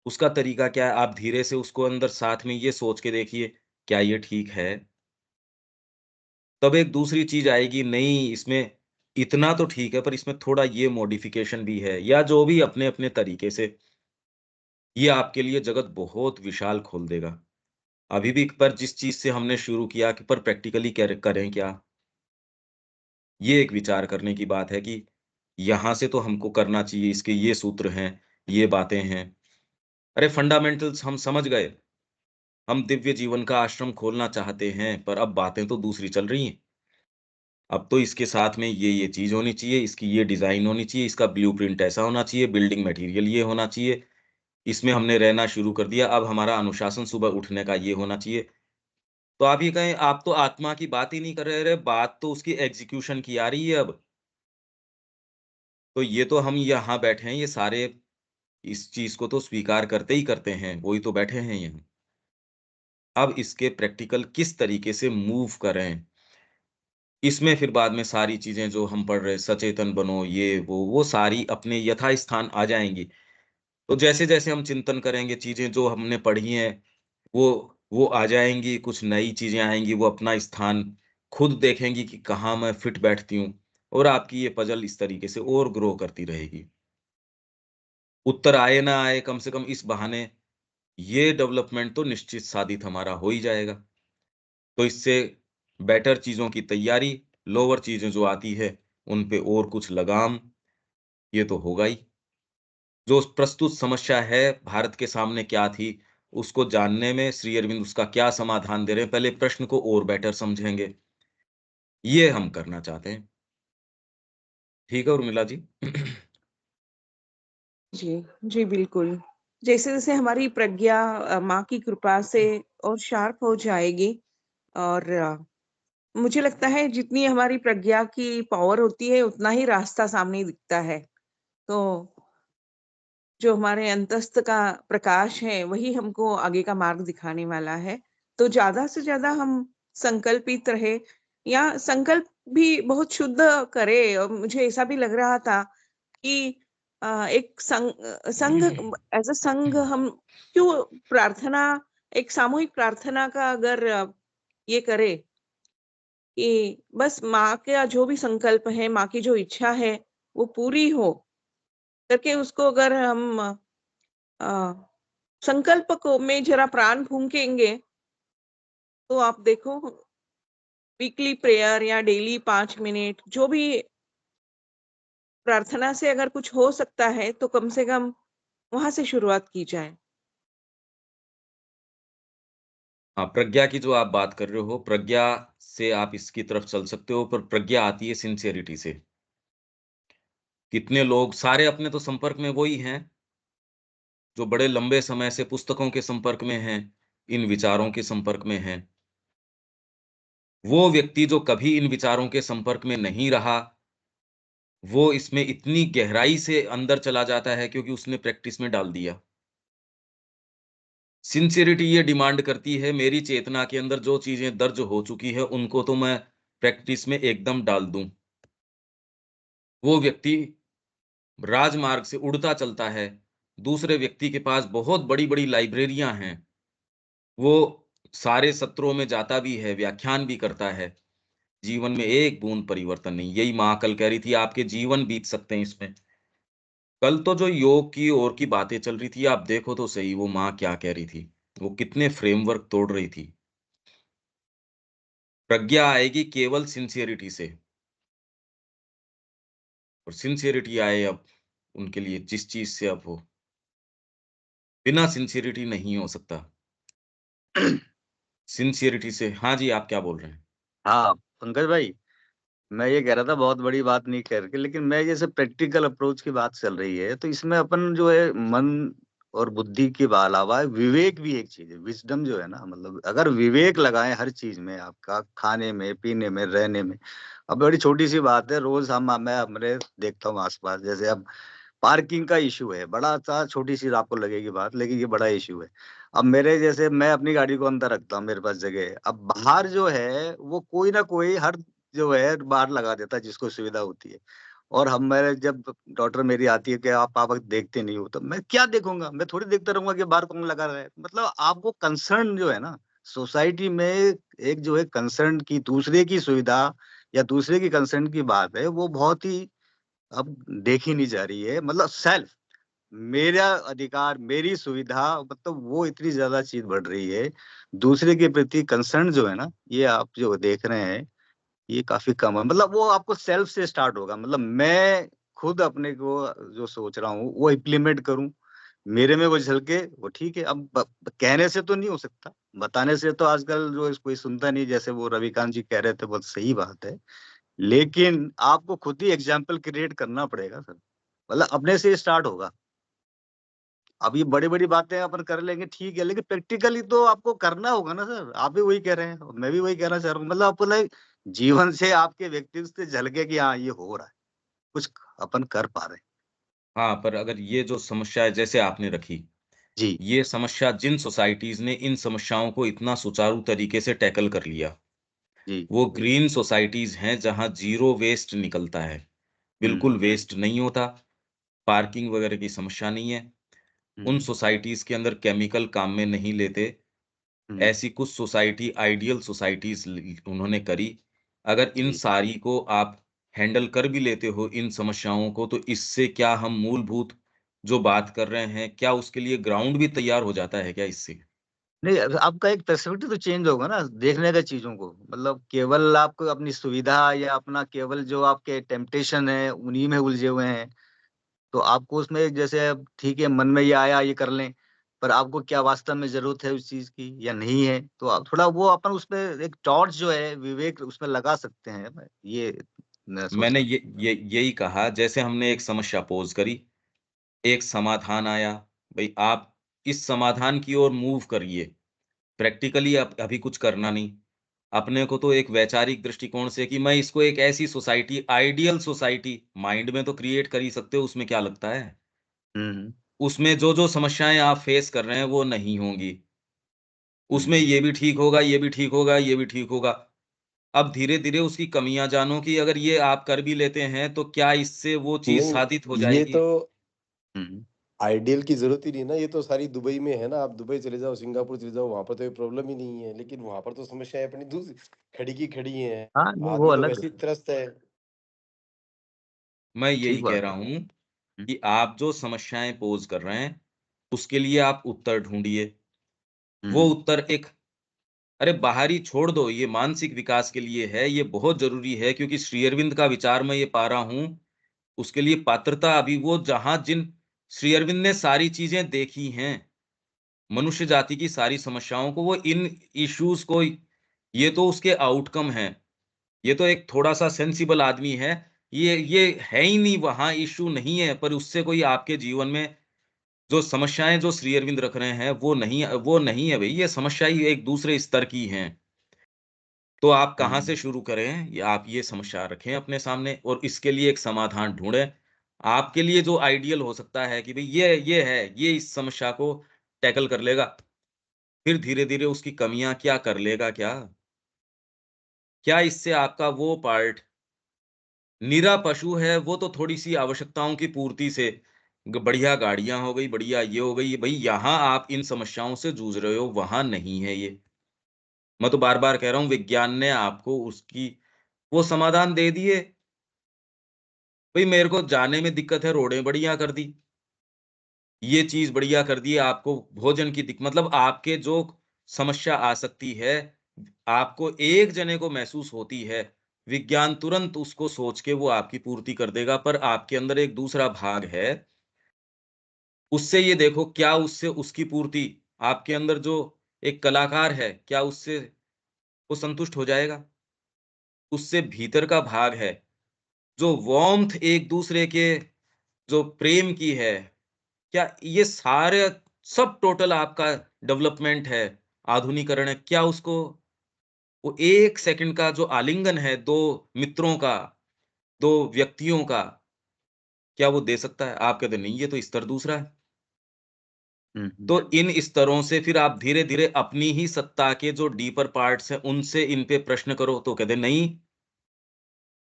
उसका तरीका क्या है? आप धीरे से उसको अंदर साथ में ये सोच के देखिए, क्या ये ठीक है? तब एक दूसरी चीज़ आएगी, नहीं इसमें इतना तो ठीक है, पर इसमें थोड़ा ये मॉडिफ़िकेशन भी है, या जो भी अपने-अपने तरीके से, ये आपके लिए जगत बहुत विशाल खोल देगा। अभी भी पर जिस चीज़ से हमने शुरू किया कि पर प्रैक्टिकली करें क्या? ये एक विचार करने की बात है कि यहाँ से तो हमको करना चाहिए, इसके ये सूत्र हैं, ये बातें हैं। अरे फंडामेंटल्स हम समझ गए। हम दिव्य जीवन का आश्रम खोलना चाहते हैं, पर अब बातें तो दूसरी चल रही हैं। अब तो इसके साथ में ये चीज़ होनी चाहिए, इसकी ये डिज़ाइन होनी चाहिए, इसका ब्लूप्रिंट ऐसा होना चाहिए, बिल्डिंग मटेरियल ये होना चाहिए, इसमें हमने रहना शुरू कर दिया, अब हमारा अनुशासन सुबह उठने का ये होना चाहिए। तो आप ये कहें, आप तो आत्मा की बात ही नहीं कर रहे, अरे बात तो उसकी एग्ज़ीक्यूशन की आ रही है अब। तो ये तो हम यहाँ बैठे हैं, ये सारे इस चीज़ को तो स्वीकार करते ही करते हैं, वो ही तो बैठे हैं यहाँ। अब इसके प्रैक्टिकल किस तरीके से मूव करें? इसमें फिर बाद में सारी चीज़ें जो हम पढ़ रहे, सचेतन बनो, ये वो सारी अपने यथास्थान आ जाएँगी। तो जैसे-जैसे हम चिंतन करेंगे, चीज़ें जो हमने पढ़ी हैं, वो आ जाएँगी, कुछ नई चीज़ें आएँगी, वो अपना स्थान खुद देखेंगी कि कहाँ मैं फिट बैठती हूँ, और आपकी ये पज़ल इस तरीके से और ग्रो करती रहेगी। उत्तर आए ना आए, कम से कम इस बहाने ये डेवलपमेंट तो निश्चित साधित हमारा हो ही जाएगा। तो इससे बेटर चीज़ों की तैयारी, लोअर चीज़ें जो आती है, उन पे और कुछ लगाम, ये तो होगा ही। जो प्रस्तुत समस्या है, भारत के सामने क्या थी, उसको जानने में श्री अरविंद उसका क्या समाधान दे रहे हैं, पहले प्रश्न को और बेटर समझेंगे। ये हम करना चाहते हैं। ठीक है उर्मिला जी? जी, जी, बिल्कुल। जैसे-जैसे हमारी प्रज्ञा माँ की कृपा से और शार्प हो जाएगी और मुझे लगता है जितनी हमारी प्रज्ञा की पावर होती है, उतना ही रास्ता सामने दिखता है। तो जो हमारे अंतस्थ का प्रकाश है, वही हमको आगे का मार्ग दिखाने वाला है। तो ज़्यादा से ज़्यादा हम संकल्पित रहे या संकल्प भी बहुत शुद्ध करें और मुझे ऐसा भी लग रहा था कि एक संघ एज़ अ संघ हम क्यों प्रार्थना एक सामूहिक प्रार्थना का अगर ये करें कि बस माँ का जो भी संकल्प है, माँ की जो इच्छा है, वो पूरी हो करके उसको अगर हम अ, संकल्प को में जरा प्राण फूंकेंगे, तो आप देखो वीकली प्रेयर या डेली 5 मिनट जो भी प्रार्थना से अगर कुछ हो सकता है, तो कम से कम वहाँ से शुरुआत की जाए। हाँ, प्रज्ञा की जो आप बात कर रहे हो, प्रज्ञा से आप इसकी तरफ चल सकते हो, पर प्रज्ञा आती है सिंसियरिटी से। कितने लोग सारे अपने तो संपर्क में वो ही हैं, जो बड़े लंबे समय से पुस्तकों के संपर्क में हैं, इन विचारों के संपर्क में हैं। वो व्यक्ति जो कभी इन विचारों के संपर्क में नहीं रहा, वो इसमें इतनी गहराई से अंदर चला जाता है क्योंकि उसने प्रैक्टिस में डाल दिया। सिंसियरिटी ये डिमांड करती है, मेरी चेतना के अंदर जो चीज़ें दर्ज हो चुकी है, उनको तो मैं प्रैक्टिस में एकदम डाल दूँ। वो व्यक्ति राजमार्ग से उड़ता चलता है, दूसरे व्यक्ति के पास बहुत बड़ी-बड़ी लाइब्रेरियाँ हैं। वो सारे सत्रों में जाता भी है, व्याख्यान भी करता है, जीवन में एक बूंद परिवर्तन नहीं। यही माँ कल कह रही थी, आपके जीवन बीत सकते हैं इसमें। कल तो जो योग की ओर की बातें चल रही थी, आप देखो तो सही वो माँ क्या कह रही थी। वो कितने फ्रेमवर्क तोड़ रही थी। प्रज्ञा आएगी केवल सिंसियरिटी से और सिंसियरिटी आए अब उनके लिए जिस चीज़ से अब हो, बिना सिंसियरिटी नहीं हो सकता। सिंसियरिटी से हाँ जी, आप क्या बोल रहे हैं? हाँ, पंकज भाई, मैं ये कह रहा था बहुत बड़ी बात नहीं कह के, लेकिन मैं जैसे प्रैक्टिकल अप्रोच की बात चल रही है, तो इसमें अपन जो है मन और बुद्धि के अलावा विवेक भी एक चीज़ है, विज़डम जो है ना, मतलब अगर विवेक लगाएँ हर चीज़ में आपका, खाने में, पीने में, रहने में। अब बड़ी छोटी-सी बात है, रोज़ मैं अपने देखता हूँ आस-पास, जैसे अब पार्किंग का इश्यू है, बड़ा-सा छोटी-सी आपको लगेगी बात, लेकिन ये बड़ा इश्यू है। अब मेरे जैसे मैं अपनी गाड़ी को अंदर रखता हूँ, मेरे पास जगह है। अब बाहर जो है, वो कोई ना कोई हर जो है बाहर लगा देता है जिसको सुविधा होती है। और हम मेरे जब डॉटर मेरी आती है कि आप पापा देखते नहीं हो, तो मैं क्या देखूँगा? मैं थोड़ी देखता रहूँगा कि बाहर कौन लगा रहा है। मतलब आपको कंसर्न जो है ना, सोसाइटी में एक जो है कंसर्न की दूसरे की सुविधा या दूसरे की कंसर्न की बात है, वो बहुत ही अब देखी नहीं जा रही है। मतलब सेल्फ मेरा अधिकार, मेरी सुविधा, मतलब वो इतनी ज़्यादा चीज़ बढ़ रही है। दूसरे के प्रति कंसर्न जो है ना, ये आप जो देख रहे हैं, ये काफ़ी कम है। मतलब वो आपको सेल्फ से स्टार्ट होगा। मतलब मैं खुद अपने को जो सोच रहा हूँ, वो इम्प्लीमेंट करूँ। मेरे में वो झलके, वो ठीक है। अब कहने से तो नहीं हो सकता। बताने से तो आजकल जो कोई सुनता नहीं, जैसे वो रविकांत जी कह रहे थे, बहुत सही बात है। लेकिन आपको खुद ही एग्ज़ाम्पल क्रिएट करना पड़ेगा सर। मतलब अपने से स्टार्ट होगा। अब ये बड़ी-बड़ी बातें अपन कर लेंगे ठीक है, लेकिन प्रैक्टिकली तो आपको करना होगा ना सर। आप भी वही कह रहे हैं, मैं भी वही कहना चाह रहा हूँ। मतलब आपको जीवन से, आपके व्यक्तित्व से झलके कि हाँ, ये हो रहा है, कुछ अपन कर पा रहे हैं। हाँ, पर अगर ये जो समस्या है जैसे आपने रखी, जी, ये समस्या जिन सोसाइटीज़ ने इन समस्याओं को इतना सुचारू तरीके से टैकल कर लिया, जी। वो ग्रीन सोसाइटीज़ हैं जहाँ ज़ीरो वेस्ट निकलता है। हुँ, बिल्कुल वेस्ट नहीं होता, पार्किंग वगैरह की समस्या नहीं है। उन हुँ, सोसाइटीज़ के अंदर केमिकल काम में नहीं लेते। हुँ, ऐसी कुछ सोसाइटी आइडियल सोसाइटीज़ उन्होंने करी। अगर इन जी, सारी को आप हैंडल कर भी लेते हो इन समस्याओं को, तो इससे क्या हम मूलभूत जो बात कर रहे हैं, क्या उसके लिए ग्राउंड भी तैयार हो जाता है क्या इससे? नहीं, आपका एक पर्सपेक्टिव तो चेंज होगा ना देखने का चीजों को। मतलब केवल आपको अपनी सुविधा या अपना केवल जो आपके टेम्पटेशन है उन्हीं में उलझे हुए हैं, तो आपको उसमें जैसे अब ठीक है मन में ये आया ये कर लें, पर आपको क्या वास्तव में जरूरत है उस चीज की या नहीं है, तो आप थोड़ा वो अपन उसमें एक टॉर्च जो है विवेक उसमें लगा सकते हैं। ये मैं मैंने सोचता हूँ। यही कहा, जैसे हमने एक समस्या पोज़ करी, एक समाधान आया, भई आप इस समाधान की ओर मूव करिए। प्रैक्टिकली अब अभी कुछ करना नहीं। अपने को तो एक वैचारिक दृष्टिकोण से कि मैं इसको एक ऐसी सोसाइटी, आइडियल सोसाइटी माइंड में तो क्रिएट कर ही सकते हो, उसमें क्या लगता है? हम्म उसमें जो-जो समस्याएँ आप फेस कर रहे हैं, वो नहीं होंगी। उसमें हम्म ये भी ठीक होगा, ये भी ठीक होगा, ये भी ठीक होगा। अब धीरे-धीरे उसकी कमियाँ जानो कि अगर ये आप कर भी लेते हैं, तो क्या इससे वो चीज़ नहीं, साधित हो ये जाएगी? तो हम्म आइडियल की जरूरत ही नहीं ना, ये तो सारी दुबई में है ना। आप दुबई चले जाओ, सिंगापुर चले जाओ, वहां पर तो ये प्रॉब्लम ही नहीं है। लेकिन वहां पर तो समस्याएं अपनी दूसरी खड़ी की खड़ी हैं। हाँ नहीं वो आदमी तो अलग वैसे ही है। त्रस्त है। मैं यही ठीक कह बात रहा है। हूँ कि आप जो समस्याएँ पोज़ कर रहे हैं, उसके लिए आप उत्तर ढूँढिए। वो हम्म उत्तर एक अरे बाहरी छोड़ दो, ये मानसिक विकास के लिए है, ये बहुत ज़रूरी है क्योंकि श्री अरविंद का विचार मैं ये पा रहा हूँ, उसके लिए पात्रता अभी वो जहाँ जिन श्री अरविंद ने सारी चीज़ें देखी हैं, मनुष्य जाति की सारी समस्याओं को, वो इन इश्यूज़ को ये तो उसके आउटकम हैं। ये तो एक थोड़ा-सा सेंसिबल आदमी है, ये है ही नहीं, वहाँ इश्यू नहीं है, पर उससे कोई आपके जीवन में जो समस्याएँ जो श्री अरविंद रख रहे हैं, वो नहीं है भई, ये समस्या ही एक दूसरे स्तर की हैं। तो आप कहाँ हम्म से शुरू करें? या आप ये समस्या रखें अपने सामने और इसके लिए एक समाधान ढूँढें। आपके लिए जो आइडियल हो सकता है कि भई ये है, ये इस समस्या को टैकल कर लेगा। फिर धीरे-धीरे उसकी कमियाँ क्या कर लेगा क्या? क्या इससे आपका वो पार्ट निरा पशु है, वो तो थोड़ी-सी आवश्यकताओं की पूर्ति से बढ़िया गाड़ियाँ हो गई, बढ़िया ये हो गई, भई यहाँ आप इन समस्याओं से जूझ रहे हो, वहाँ नहीं है ये। मैं तो बार-बार कह रहा हूँ विज्ञान ने आपको उसकी वो समाधान दे दिए। भई मेरे को जाने में दिक्कत है, रोडें बढ़िया कर दी। ये चीज़ बढ़िया कर दी, आपको भोजन की मतलब आपके जो समस्या आ सकती है, आपको एक जने को महसूस होती है, विज्ञान तुरंत उसको सोच के वो आपकी पूर्ति कर देगा। पर आपके अंदर एक दूसरा भाग है, उससे ये देखो क्या उससे उसकी पूर्ति आपके अंदर जो एक कलाकार है, क्या उससे वो संतुष्ट हो जाएगा? उससे भीतर का भाग है, जो वार्म्थ एक दूसरे के जो प्रेम की है, क्या ये सारे सब टोटल आपका डेवलपमेंट है, आधुनिकीकरण है, क्या उसको वो 1 सेकंड का जो आलिंगन है 2 मित्रों का, 2 व्यक्तियों का, क्या वो दे सकता है? आप कहते हैं नहीं ये तो स्तर दूसरा है। हम्म तो इन स्तरों से फिर आप धीरे-धीरे अपनी ही सत्ता के जो डीपर पार्ट्स हैं उनसे इन पे प्रश्न करो, तो कहते हैं नहीं,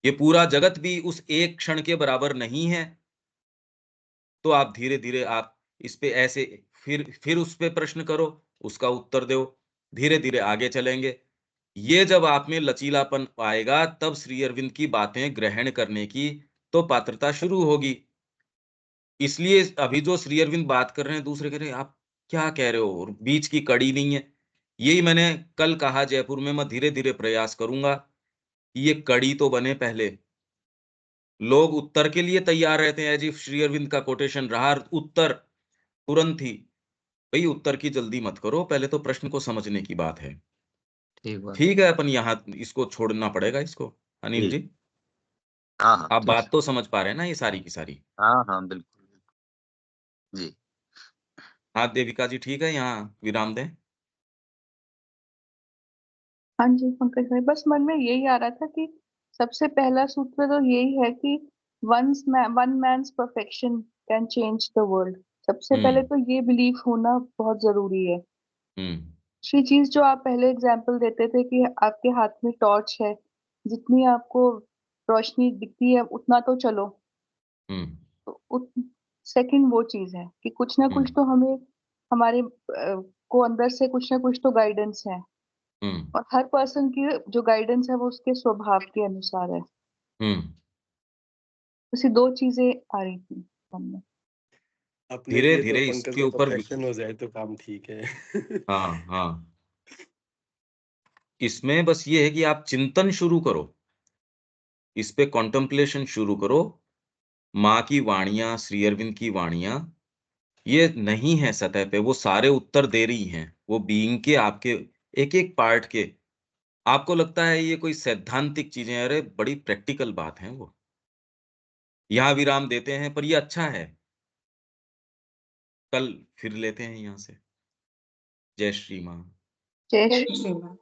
ये पूरा जगत भी उस एक क्षण के बराबर नहीं है। तो आप धीरे-धीरे आप इस पे ऐसे फिर उस पे प्रश्न करो, उसका उत्तर दो, धीरे-धीरे आगे चलेंगे। ये जब आप में लचीलापन आएगा, तब श्री अरविंद की बातें ग्रहण करने की तो पात्रता शुरू होगी। इसलिए अभी जो श्री अरविंद बात कर रहे हैं, दूसरे कह रहे हैं, "आप क्या कह रहे हो? और बीच की कड़ी नहीं है।" यही मैंने कल कहा जयपुर में, मैं धीरे-धीरे प्रयास करूँगा कि ये कड़ी तो बने पहले। लोग उत्तर के लिए तैयार रहते हैं, एज़ इफ श्री अरविंद का कोटेशन रहा उत्तर तुरंत ही। भई उत्तर की जल्दी मत करो, पहले तो प्रश्न को समझने की बात है। ठीक बात है। ठीक है, अपन यहाँ इसको छोड़ना पड़ेगा इसको। अनिल ठीक। जी, हाँ हाँ आप ठीक बात है। तो समझ पा रहे हैं ना ये सारी की सारी? हाँ हाँ बिल्कुल जी। हाँ, देविका जी ठीक है, यहाँ विराम दें? हाँ जी पंकज भाई, बस मन में यही आ रहा था कि सबसे पहला सूत्र तो यही है कि one man's perfection can change the world. सबसे पहले हुँ, तो ये बिलीफ होना बहुत जरूरी है। हुँ, दूसरी चीज जो आप पहले एग्जाम्पल देते थे कि आपके हाथ में टॉर्च है, जितनी आपको रोशनी दिखती है उतना तो चलो। हुँ, तो सेकंड वो चीज है कि कुछ ना हुँ, कुछ तो हमें हमारे को अंदर से कुछ ना कुछ तो गाइडेंस है। हुँ, और हर पर्सन की जो गाइडेंस है वो उसके स्वभाव के अनुसार है। हुँ। उसी दो चीजें आ रही थी मन में। अपने धीरे लिए तो धीरे पंकज इसके भाई ऊपर परफेक्शन हो जाए तो काम ठीक है। हाँ हाँ, इसमें बस ये है कि आप चिंतन शुरू करो, इस पे कॉन्टेम्पलेशन शुरू करो। माँ की वाणियां, श्री अरविंद की वाणियां, ये नहीं है सतह पे, वो सारे उत्तर दे रही हैं, वो बीइंग के आपके एक एक पार्ट के। आपको लगता है ये कोई सैद्धांतिक चीजें, अरे बड़ी प्रैक्टिकल बात है वो। यहाँ विराम देते हैं पर ये अच्छा है, कल फिर लेते हैं यहाँ से। जय श्री माँ। जय जय श्री श्री राम।